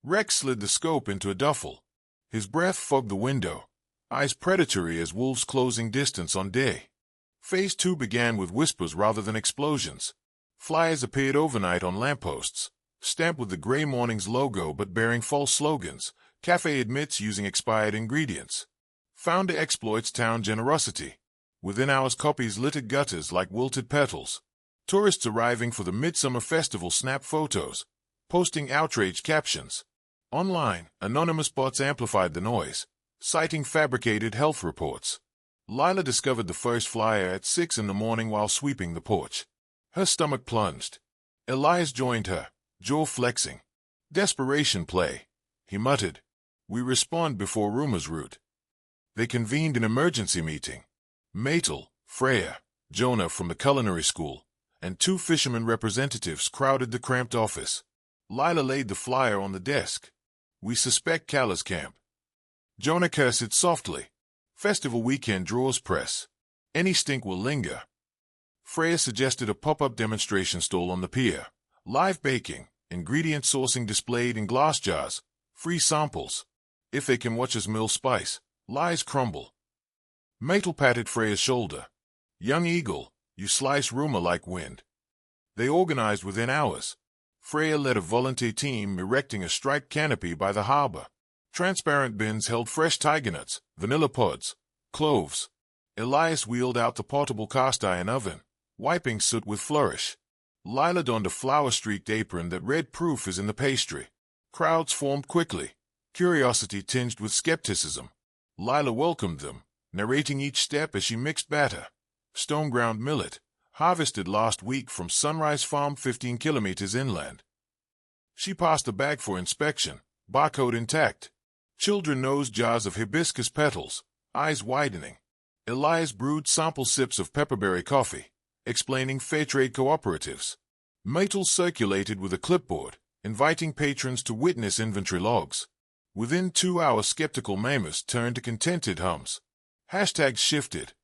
Rex slid the scope into a duffel. His breath fogged the window, eyes predatory as wolves closing distance on day. Phase 2 began with whispers rather than explosions. Flyers appeared overnight on lampposts, stamped with the Grey Mornings logo but bearing false slogans. Cafe admits using expired ingredients. Founder exploits town generosity. Within hours, copies littered gutters like wilted petals. Tourists arriving for the Midsummer Festival snap photos, posting outraged captions. Online, anonymous bots amplified the noise, citing fabricated health reports. Lila discovered the first flyer at 6 in the morning while sweeping the porch. Her stomach plunged. Elias joined her, jaw flexing. "Desperation play," he muttered. "We respond before rumors root." They convened an emergency meeting. Myrtle, Freya, Jonah from the culinary school, and 2 fishermen representatives crowded the cramped office. Lila laid the flyer on the desk. "We suspect Calla's camp." Jonah cursed softly. "Festival weekend draws press. Any stink will linger." Freya suggested a pop-up demonstration stall on the pier. Live baking, ingredient sourcing displayed in glass jars, free samples. If they can watch us mill spice, lies crumble. Myrtle patted Freya's shoulder. "Young eagle, you slice rumor like wind." They organized within hours. Freya led a volunteer team erecting a striped canopy by the harbor. Transparent bins held fresh tiger nuts, vanilla pods, cloves. Elias wheeled out the portable cast-iron oven, wiping soot with flourish. Lila donned a flower-streaked apron that read "Proof is in the pastry." Crowds formed quickly, curiosity tinged with skepticism. Lila welcomed them, narrating each step as she mixed batter. Stone-ground millet, harvested last week from Sunrise Farm 15 kilometers inland. She passed a bag for inspection, barcode intact. Children nosed jars of hibiscus petals, eyes widening. Elias brewed sample sips of pepperberry coffee, explaining fair trade cooperatives. Myrtle circulated with a clipboard, inviting patrons to witness inventory logs. Within 2 hours, skeptical murmurs turned to contented hums. Hashtags shifted.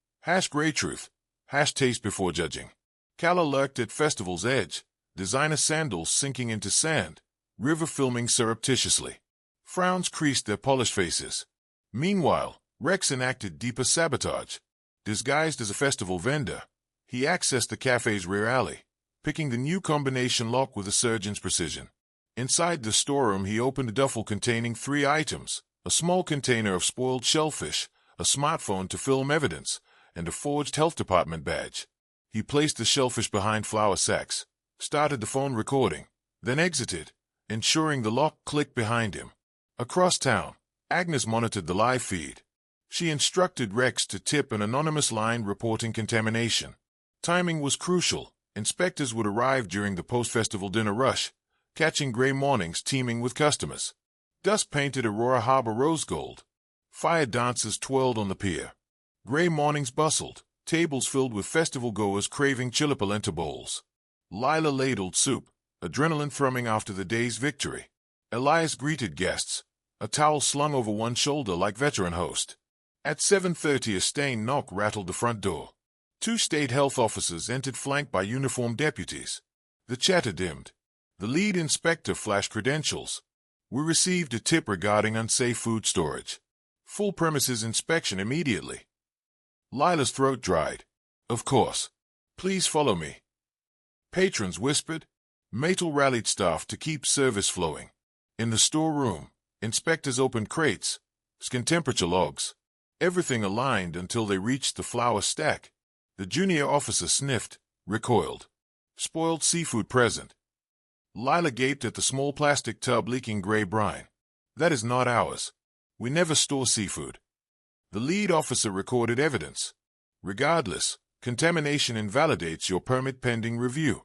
Grey truth. Taste before judging. Calla lurked at festival's edge, designer sandals sinking into sand, River filming surreptitiously. Frowns creased their polished faces. Meanwhile, Rex enacted deeper sabotage. Disguised as a festival vendor, he accessed the cafe's rear alley, picking the new combination lock with a surgeon's precision. Inside the storeroom, he opened a duffel containing 3 items, a small container of spoiled shellfish, a smartphone to film evidence, and a forged health department badge. He placed the shellfish behind flour sacks, started the phone recording, then exited, ensuring the lock clicked behind him. Across town, Agnes monitored the live feed. She instructed Rex to tip an anonymous line reporting contamination. Timing was crucial. Inspectors would arrive during the post-festival dinner rush, catching Grey Mornings teeming with customers. Dusk painted Aurora Harbor rose gold. Fire dancers twirled on the pier. Grey Mornings bustled, tables filled with festival-goers craving chilipolenta bowls. Lila ladled soup, adrenaline thrumming after the day's victory. Elias greeted guests, a towel slung over one shoulder like veteran host. At 7:30, a stained knock rattled the front door. 2 state health officers entered, flanked by uniformed deputies. The chatter dimmed. The lead inspector flashed credentials. "We received a tip regarding unsafe food storage. Full premises inspection immediately." Lila's throat dried. "Of course. Please follow me." Patrons whispered. Myrtle rallied staff to keep service flowing. In the storeroom, inspectors opened crates, skin temperature logs. Everything aligned until they reached the flour stack. The junior officer sniffed, recoiled. Spoiled seafood present. Lila gaped at the small plastic tub leaking gray brine. That is not ours. We never store seafood. The lead officer recorded evidence. Regardless, contamination invalidates your permit pending review.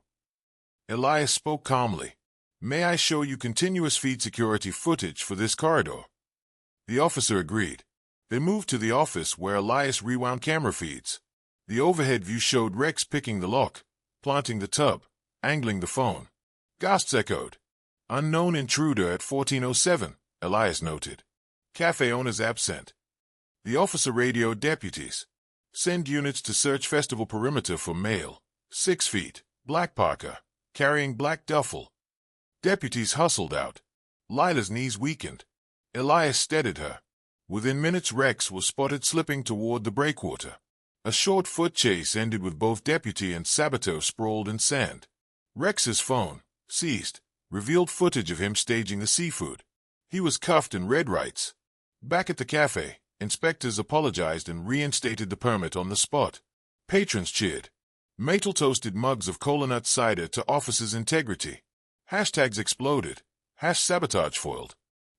Elias spoke calmly. May I show you continuous feed security footage for this corridor? The officer agreed. They moved to the office where Elias rewound camera feeds. The overhead view showed Rex picking the lock, planting the tub, angling the phone. Gasps echoed. Unknown intruder at 1407, Elias noted. Cafe owners absent. The officer radioed deputies. Send units to search festival perimeter for male, 6 feet, black parka, carrying black duffel. Deputies hustled out. Lila's knees weakened. Elias steadied her. Within minutes Rex was spotted slipping toward the breakwater. A short foot chase ended with both deputy and saboteur sprawled in sand. Rex's phone, seized, revealed footage of him staging the seafood. He was cuffed and read rights. Back at the cafe, inspectors apologized and reinstated the permit on the spot. Patrons cheered. Matel toasted mugs of cola nut cider to officers' integrity. Hashtags exploded. #sabotage foiled.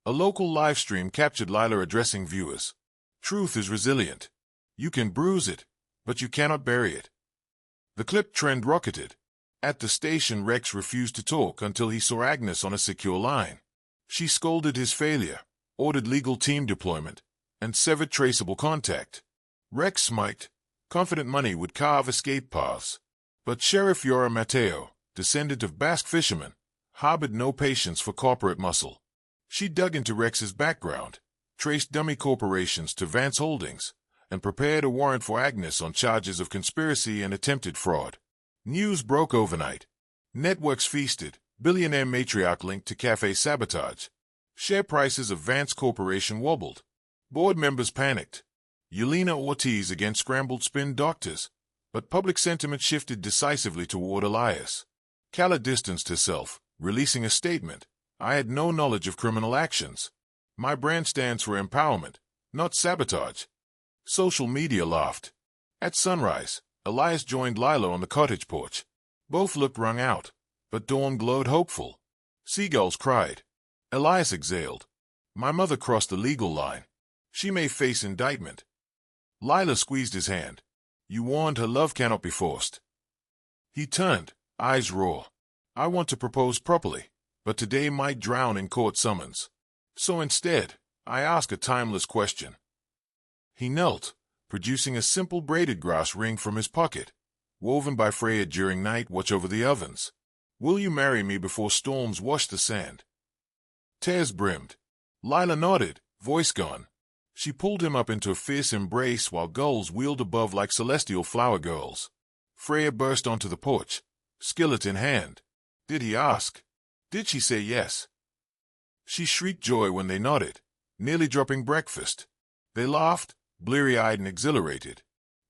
A local live stream captured Lila addressing viewers. Truth is resilient. You can bruise it, but you cannot bury it. The clip trend rocketed. At the station, Rex refused to talk until he saw Agnes on a secure line. She scolded his failure, ordered legal team deployment, and severed traceable contact. Rex smiked, confident money would carve escape paths. But Sheriff Yora Mateo, descendant of Basque fishermen, harbored no patience for corporate muscle. She dug into Rex's background, traced dummy corporations to Vance Holdings, and prepared a warrant for Agnes on charges of conspiracy and attempted fraud. News broke overnight. Networks feasted, billionaire matriarch linked to cafe sabotage. Share prices of Vance Corporation wobbled. Board members panicked. Yelena Ortiz against scrambled spin doctors, but public sentiment shifted decisively toward Elias. Calla distanced herself, releasing a statement. I had no knowledge of criminal actions. My brand stands for empowerment, not sabotage. Social media laughed. At sunrise, Elias joined Lila on the cottage porch. Both looked wrung out, but dawn glowed hopeful. Seagulls cried. Elias exhaled. My mother crossed the legal line. She may face indictment. Lila squeezed his hand. You warned her love cannot be forced. He turned, eyes raw. I want to propose properly, but today might drown in court summons. So instead, I ask a timeless question. He knelt, producing a simple braided grass ring from his pocket, woven by Freya during night watch over the ovens. Will you marry me before storms wash the sand? Tears brimmed. Lila nodded, voice gone. She pulled him up into a fierce embrace while gulls wheeled above like celestial flower girls. Freya burst onto the porch, skillet in hand. Did he ask? Did she say yes? She shrieked joy when they nodded, nearly dropping breakfast. They laughed, bleary-eyed and exhilarated.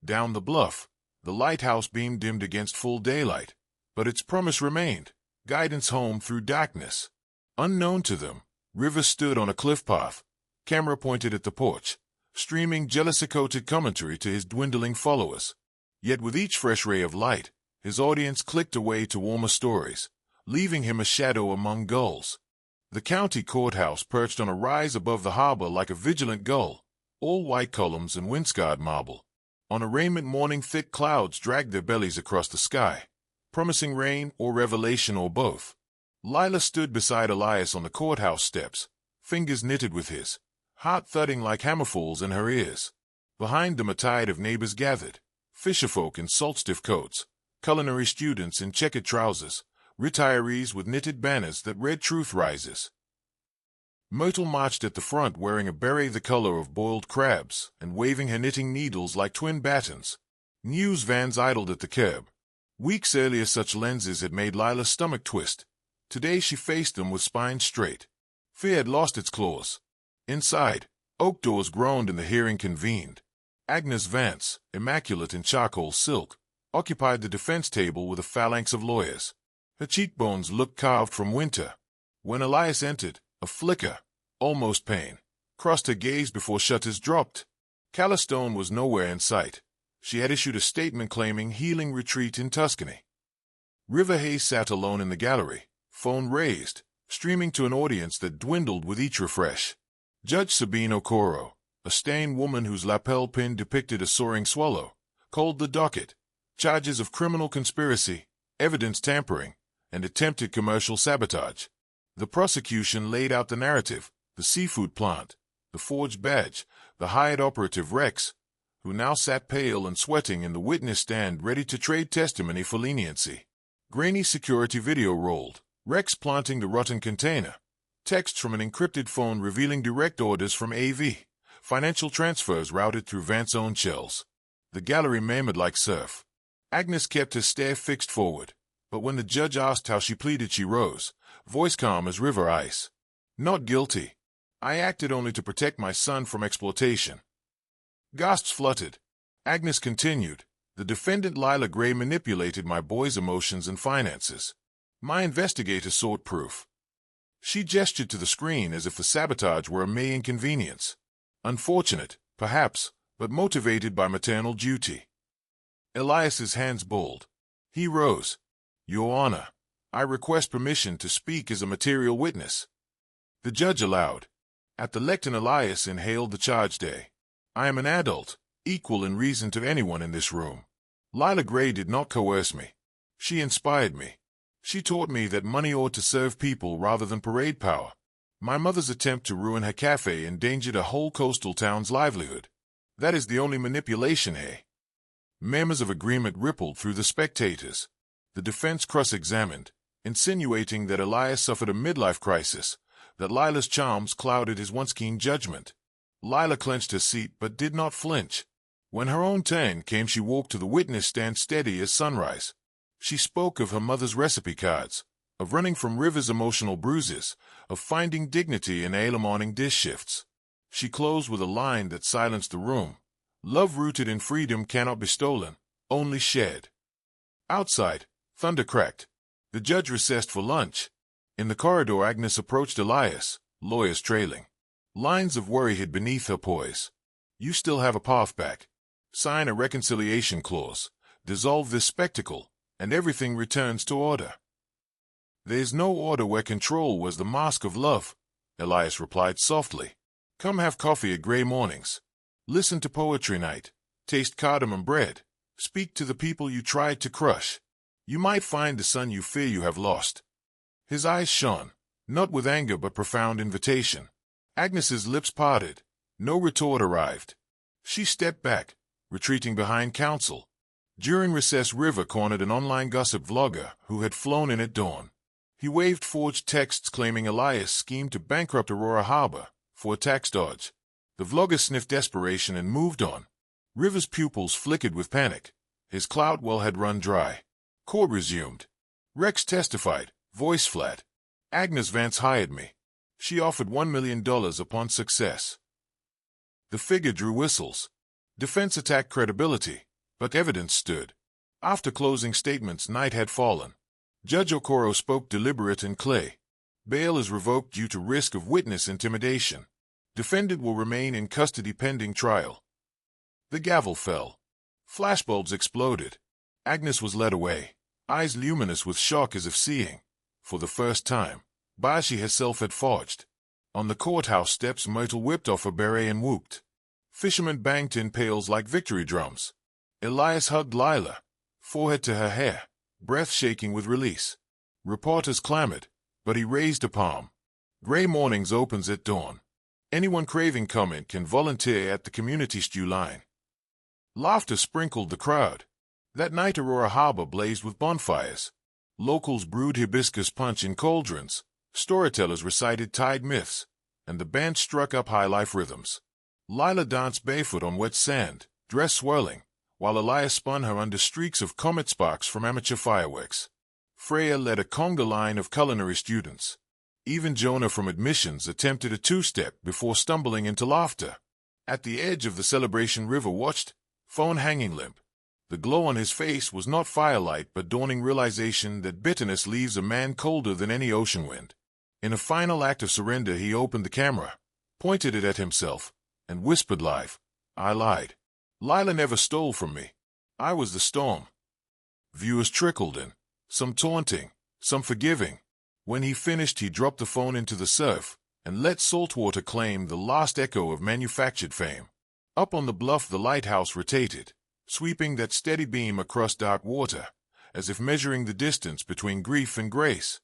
Down the bluff, the lighthouse beam dimmed against full daylight, but its promise remained, guidance home through darkness. Unknown to them, River stood on a cliff path, camera pointed at the porch, streaming jealousy-coated commentary to his dwindling followers. Yet with each fresh ray of light, his audience clicked away to warmer stories, leaving him a shadow among gulls. The county courthouse perched on a rise above the harbor like a vigilant gull, all white columns and wind-scarred marble. On a raiment morning, thick clouds dragged their bellies across the sky, promising rain or revelation or both. Lila stood beside Elias on the courthouse steps, fingers knitted with his, heart thudding like hammerfalls in her ears. Behind them a tide of neighbors gathered, fisherfolk in salt-stiff coats, culinary students in checkered trousers, retirees with knitted banners that read Truth Rises. Myrtle marched at the front wearing a beret the color of boiled crabs and waving her knitting needles like twin batons. News vans idled at the curb. Weeks earlier such lenses had made Lila's stomach twist. Today she faced them with spine straight. Fear had lost its claws. Inside, oak doors groaned and the hearing convened. Agnes Vance, immaculate in charcoal silk, occupied the defense table with a phalanx of lawyers. Her cheekbones looked carved from winter. When Elias entered, a flicker, almost pain, crossed her gaze before shutters dropped. Calla Stone was nowhere in sight. she had issued a statement claiming healing retreat in Tuscany. River Hayes sat alone in the gallery, phone raised, streaming to an audience that dwindled with each refresh. Judge Sabine Okoro, a stained woman whose lapel pin depicted a soaring swallow, called the docket, charges of criminal conspiracy, evidence tampering, and attempted commercial sabotage. The prosecution laid out the narrative: the seafood plant, the forged badge, the hired operative Rex, who now sat pale and sweating in the witness stand ready to trade testimony for leniency. Grainy security video rolled, Rex planting the rotten container, texts from an encrypted phone revealing direct orders from AV, financial transfers routed through Vance's own shells. The gallery murmured like surf. Agnes kept her stare fixed forward, but when the judge asked how she pleaded, she rose, voice calm as river ice. Not guilty. I acted only to protect my son from exploitation. Gasps fluttered. Agnes continued, the defendant Lila Gray manipulated my boy's emotions and finances. My investigator sought proof. She gestured to the screen as if the sabotage were a mere inconvenience. Unfortunate, perhaps, but motivated by maternal duty. Elias's hands balled. He rose. Your Honor, I request permission to speak as a material witness. The judge allowed. At the lectern, Elias inhaled the charge day. I am an adult, equal in reason to anyone in this room. Lila Gray did not coerce me. She inspired me. She taught me that money ought to serve people rather than parade power. My mother's attempt to ruin her cafe endangered a whole coastal town's livelihood. That is the only manipulation here. Murmurs of agreement rippled through the spectators. The defense cross-examined, insinuating that Elias suffered a midlife crisis, that Lila's charms clouded his once keen judgment. Lila clenched her seat but did not flinch. When her own turn came, she walked to the witness stand steady as sunrise. She spoke of her mother's recipe cards, of running from River's emotional bruises, of finding dignity in early morning dish shifts. She closed with a line that silenced the room. Love rooted in freedom cannot be stolen, only shared. Outside, thunder cracked. The judge recessed for lunch. In the corridor, Agnes approached Elias, lawyers trailing. Lines of worry hid beneath her poise. You still have a path back. Sign a reconciliation clause. Dissolve this spectacle, and everything returns to order. There is no order where control was the mask of love, Elias replied softly. Come have coffee at Gray Mornings. Listen to poetry night. Taste cardamom bread. Speak to the people you tried to crush. You might find the son you fear you have lost. His eyes shone, not with anger but profound invitation. Agnes's lips parted. No retort arrived. She stepped back, retreating behind counsel. During recess, River cornered an online gossip vlogger who had flown in at dawn. He waved forged texts claiming Elias schemed to bankrupt Aurora Harbor for a tax dodge. The vlogger sniffed desperation and moved on. River's pupils flickered with panic. His clout well had run dry. Court resumed. Rex testified, voice flat. Agnes Vance hired me. She offered $1 million upon success. The figure drew whistles. Defense attacked credibility, but evidence stood. After closing statements, night had fallen. Judge Okoro spoke deliberate and clear. Bail is revoked due to risk of witness intimidation. Defendant will remain in custody pending trial. The gavel fell. Flashbulbs exploded. Agnes was led away, eyes luminous with shock as if seeing, for the first time, Bashi herself had forged. On the courthouse steps, Myrtle whipped off her beret and whooped. Fishermen banged tin pails like victory drums. Elias hugged Lila, forehead to her hair, breath shaking with release. Reporters clamored, but he raised a palm. Gray Mornings opens at dawn. Anyone craving comment can volunteer at the community stew line. Laughter sprinkled the crowd. That night Aurora Harbor blazed with bonfires. Locals brewed hibiscus punch in cauldrons, storytellers recited tide myths, and the band struck up high-life rhythms. Lila danced barefoot on wet sand, dress swirling, while Elias spun her under streaks of comet sparks from amateur fireworks. Freya led a conga line of culinary students. Even Jonah from admissions attempted a two-step before stumbling into laughter. At the edge of the celebration, River watched, phone hanging limp. The glow on his face was not firelight but dawning realization that bitterness leaves a man colder than any ocean wind. In a final act of surrender, he opened the camera, pointed it at himself, and whispered live, I lied. Lila never stole from me. I was the storm. Viewers trickled in, some taunting, some forgiving. When he finished, he dropped the phone into the surf and let saltwater claim the last echo of manufactured fame. Up on the bluff the lighthouse rotated, sweeping that steady beam across dark water, as if measuring the distance between grief and grace.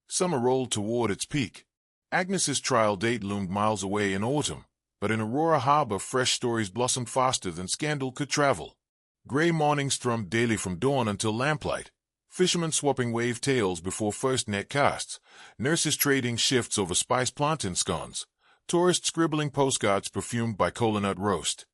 Summer rolled toward its peak. Agnes's trial date loomed miles away in autumn, but in Aurora Harbor fresh stories blossomed faster than scandal could travel. Gray mornings thrummed daily from dawn until lamplight, fishermen swapping wave tails before first net casts, nurses trading shifts over spice plantain scones, tourists scribbling postcards perfumed by kola nut roast.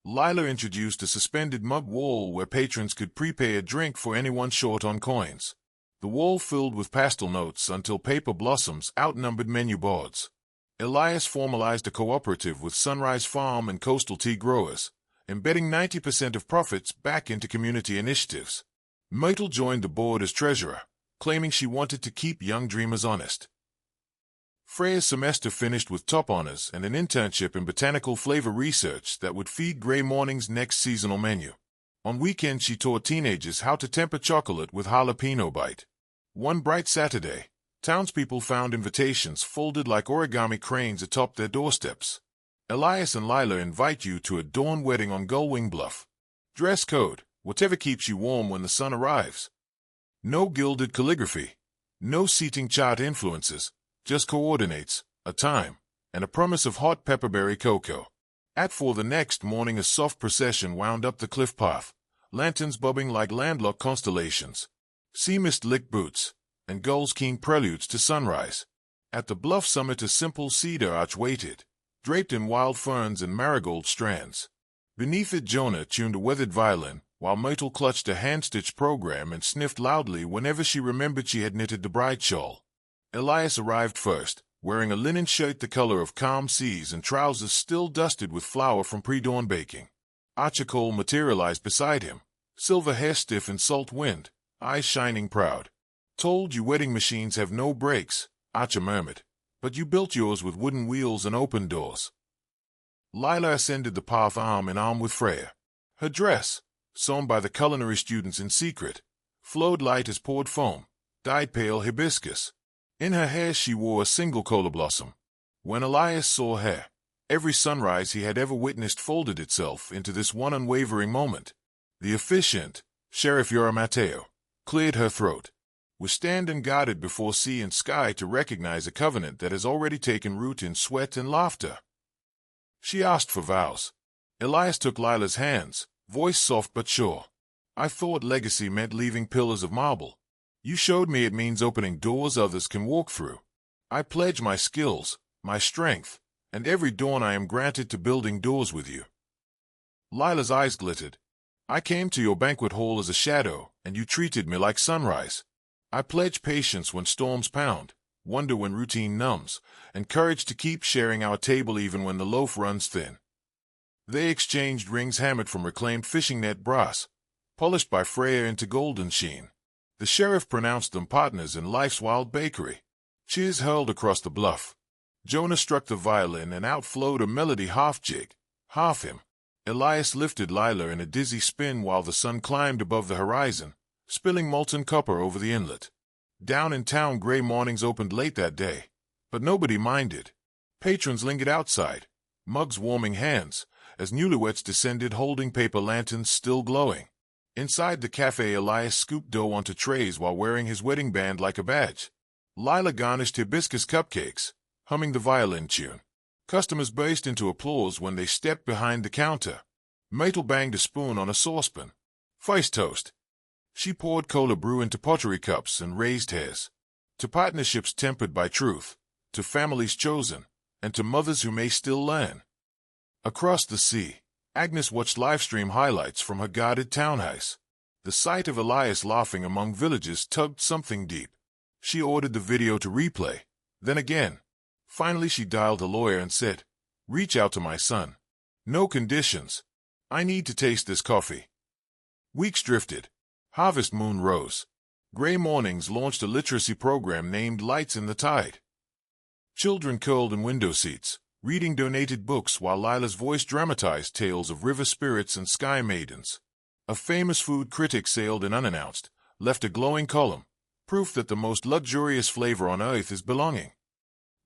Lila introduced a suspended mug wall where patrons could prepay a drink for anyone short on coins. The wall filled with pastel notes until paper blossoms outnumbered menu boards. Elias formalized a cooperative with Sunrise Farm and coastal tea growers, embedding 90% of profits back into community initiatives. Myrtle joined the board as treasurer, claiming she wanted to keep young dreamers honest. Freya's semester finished with top honors and an internship in botanical flavor research that would feed Gray Morning's next seasonal menu. On weekends, she taught teenagers how to temper chocolate with jalapeno bite. One bright Saturday, townspeople found invitations folded like origami cranes atop their doorsteps. Elias and Lila invite you to a dawn wedding on Gullwing Bluff. Dress code, whatever keeps you warm when the sun arrives. No gilded calligraphy, no seating chart influences, just coordinates, a time, and a promise of hot pepperberry cocoa. At 4 the next morning, a soft procession wound up the cliff path, lanterns bobbing like landlocked constellations. Sea mist licked boots, and gulls keen preludes to sunrise. At the bluff summit a simple cedar arch waited, draped in wild ferns and marigold strands. Beneath it Jonah tuned a weathered violin, while Myrtle clutched a hand-stitched program and sniffed loudly whenever she remembered she had knitted the bride shawl. Elias arrived first, wearing a linen shirt the color of calm seas and trousers still dusted with flour from pre-dawn baking. Archibald materialized beside him, silver hair stiff in salt wind, eyes shining proud. Told you wedding machines have no brakes, Archer murmured, but you built yours with wooden wheels and open doors. Lila ascended the path arm in arm with Freya. Her dress, sewn by the culinary students in secret, flowed light as poured foam, dyed pale hibiscus. In her hair she wore a single kola blossom. When Elias saw her, every sunrise he had ever witnessed folded itself into this one unwavering moment. The efficient Sheriff Yora Mateo cleared her throat. We stand unguarded before sea and sky to recognize a covenant that has already taken root in sweat and laughter. She asked for vows. Elias took Lila's hands, voice soft but sure. I thought legacy meant leaving pillars of marble. You showed me it means opening doors others can walk through. I pledge my skills, my strength, and every dawn I am granted to building doors with you. Lila's eyes glittered. I came to your banquet hall as a shadow, and you treated me like sunrise. I pledge patience when storms pound, wonder when routine numbs, and courage to keep sharing our table even when the loaf runs thin. They exchanged rings hammered from reclaimed fishing net brass, polished by Freya into golden sheen. The sheriff pronounced them partners in life's wild bakery. Cheers hurled across the bluff. Jonah struck the violin and out flowed a melody half jig, half hymn. Elias lifted Lila in a dizzy spin while the sun climbed above the horizon, spilling molten copper over the inlet. Down in town Gray Mornings opened late that day, but nobody minded. Patrons lingered outside, mugs warming hands, as newlyweds descended holding paper lanterns still glowing. Inside the cafe Elias scooped dough onto trays while wearing his wedding band like a badge. Lila garnished hibiscus cupcakes, humming the violin tune. Customers burst into applause when they stepped behind the counter. Myrtle banged a spoon on a saucepan. First toast. She poured cola brew into pottery cups and raised hairs. To partnerships tempered by truth, to families chosen, and to mothers who may still learn. Across the sea, Agnes watched livestream highlights from her guarded townhouse. The sight of Elias laughing among villagers tugged something deep. She ordered the video to replay, then again. Finally she dialed a lawyer and said, "Reach out to my son. No conditions. I need to taste this coffee." Weeks drifted. Harvest moon rose. Gray Mornings launched a literacy program named Lights in the Tide. Children curled in window seats, reading donated books while Lila's voice dramatized tales of river spirits and sky maidens. A famous food critic sailed in unannounced, left a glowing column, proof that the most luxurious flavor on earth is belonging.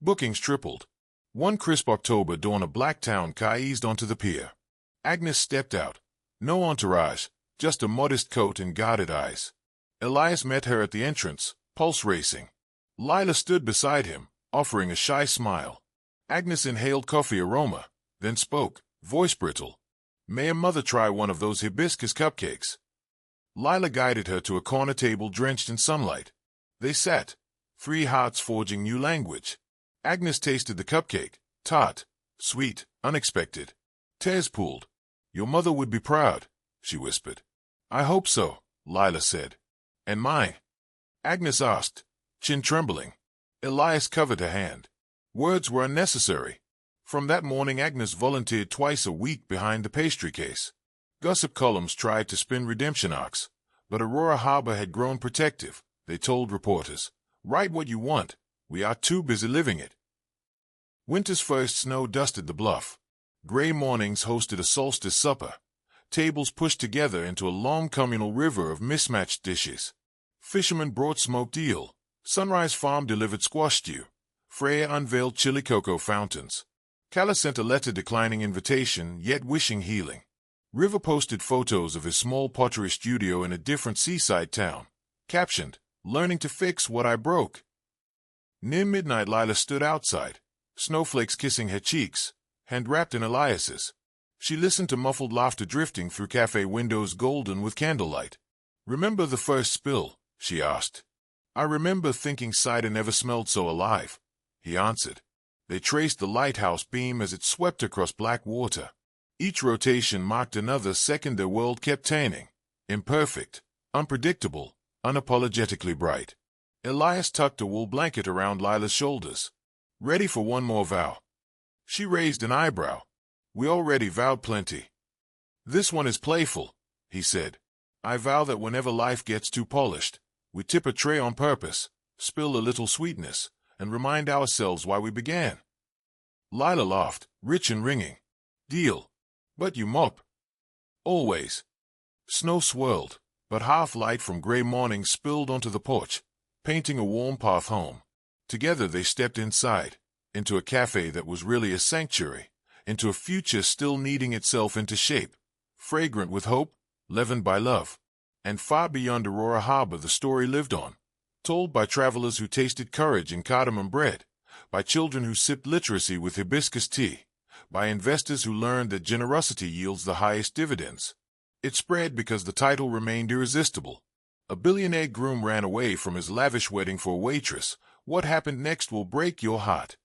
Bookings tripled. One crisp October dawn, a black town car eased onto the pier. Agnes stepped out. No entourage, just a modest coat and guarded eyes. Elias met her at the entrance, pulse racing. Lila stood beside him, offering a shy smile. Agnes inhaled coffee aroma, then spoke, voice brittle. "May a mother try one of those hibiscus cupcakes?" Lila guided her to a corner table drenched in sunlight. They sat, 3 hearts forging new language. Agnes tasted the cupcake, tart, sweet, unexpected. Tears pooled. "Your mother would be proud," she whispered. "I hope so," Lila said. "And mine?" Agnes asked, chin trembling. Elias covered her hand. Words were unnecessary. From that morning Agnes volunteered twice a week behind the pastry case. Gossip columns tried to spin redemption arcs, but Aurora Harbor had grown protective. They told reporters, "Write what you want. We are too busy living it." Winter's first snow dusted the bluff. Gray mornings hosted a solstice supper. Tables pushed together into a long communal river of mismatched dishes. Fishermen brought smoked eel. Sunrise Farm delivered squash stew. Freya unveiled chili cocoa fountains. Calla sent a letter declining invitation, yet wishing healing. River posted photos of his small pottery studio in a different seaside town. Captioned, "Learning to fix what I broke." Near midnight Lila stood outside, snowflakes kissing her cheeks, hand wrapped in Elias's. She listened to muffled laughter drifting through cafe windows golden with candlelight. "Remember the first spill?" she asked. "I remember thinking cider never smelled so alive," he answered. They traced the lighthouse beam as it swept across black water. Each rotation marked another second. Their world kept turning. Imperfect, unpredictable, unapologetically bright. Elias tucked a wool blanket around Lila's shoulders. "Ready for one more vow?" She raised an eyebrow. "We already vowed plenty." "This one is playful," he said. "I vow that whenever life gets too polished, we tip a tray on purpose, spill a little sweetness, and remind ourselves why we began." Lila laughed, rich and ringing. "Deal. But you mop." "Always." Snow swirled, but half-light from gray mornings spilled onto the porch, painting a warm path home. Together they stepped inside, into a cafe that was really a sanctuary, into a future still kneading itself into shape, fragrant with hope, leavened by love. And far beyond Aurora Harbor the story lived on, told by travelers who tasted courage in cardamom bread, by children who sipped literacy with hibiscus tea, by investors who learned that generosity yields the highest dividends. It spread because the title remained irresistible. A billionaire groom ran away from his lavish wedding for a waitress. What happened next will break your heart.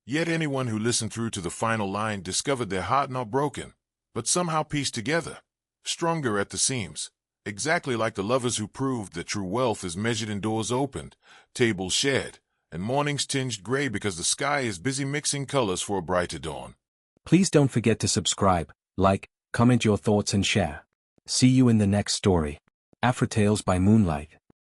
Yet anyone who listened through to the final line discovered their heart not broken, but somehow pieced together, stronger at the seams, exactly like the lovers who proved that true wealth is measured in doors opened, tables shared, and mornings tinged gray because the sky is busy mixing colors for a brighter dawn. Please don't forget to subscribe, like, comment your thoughts and share. See you in the next story. AFRITALES by Moonlight.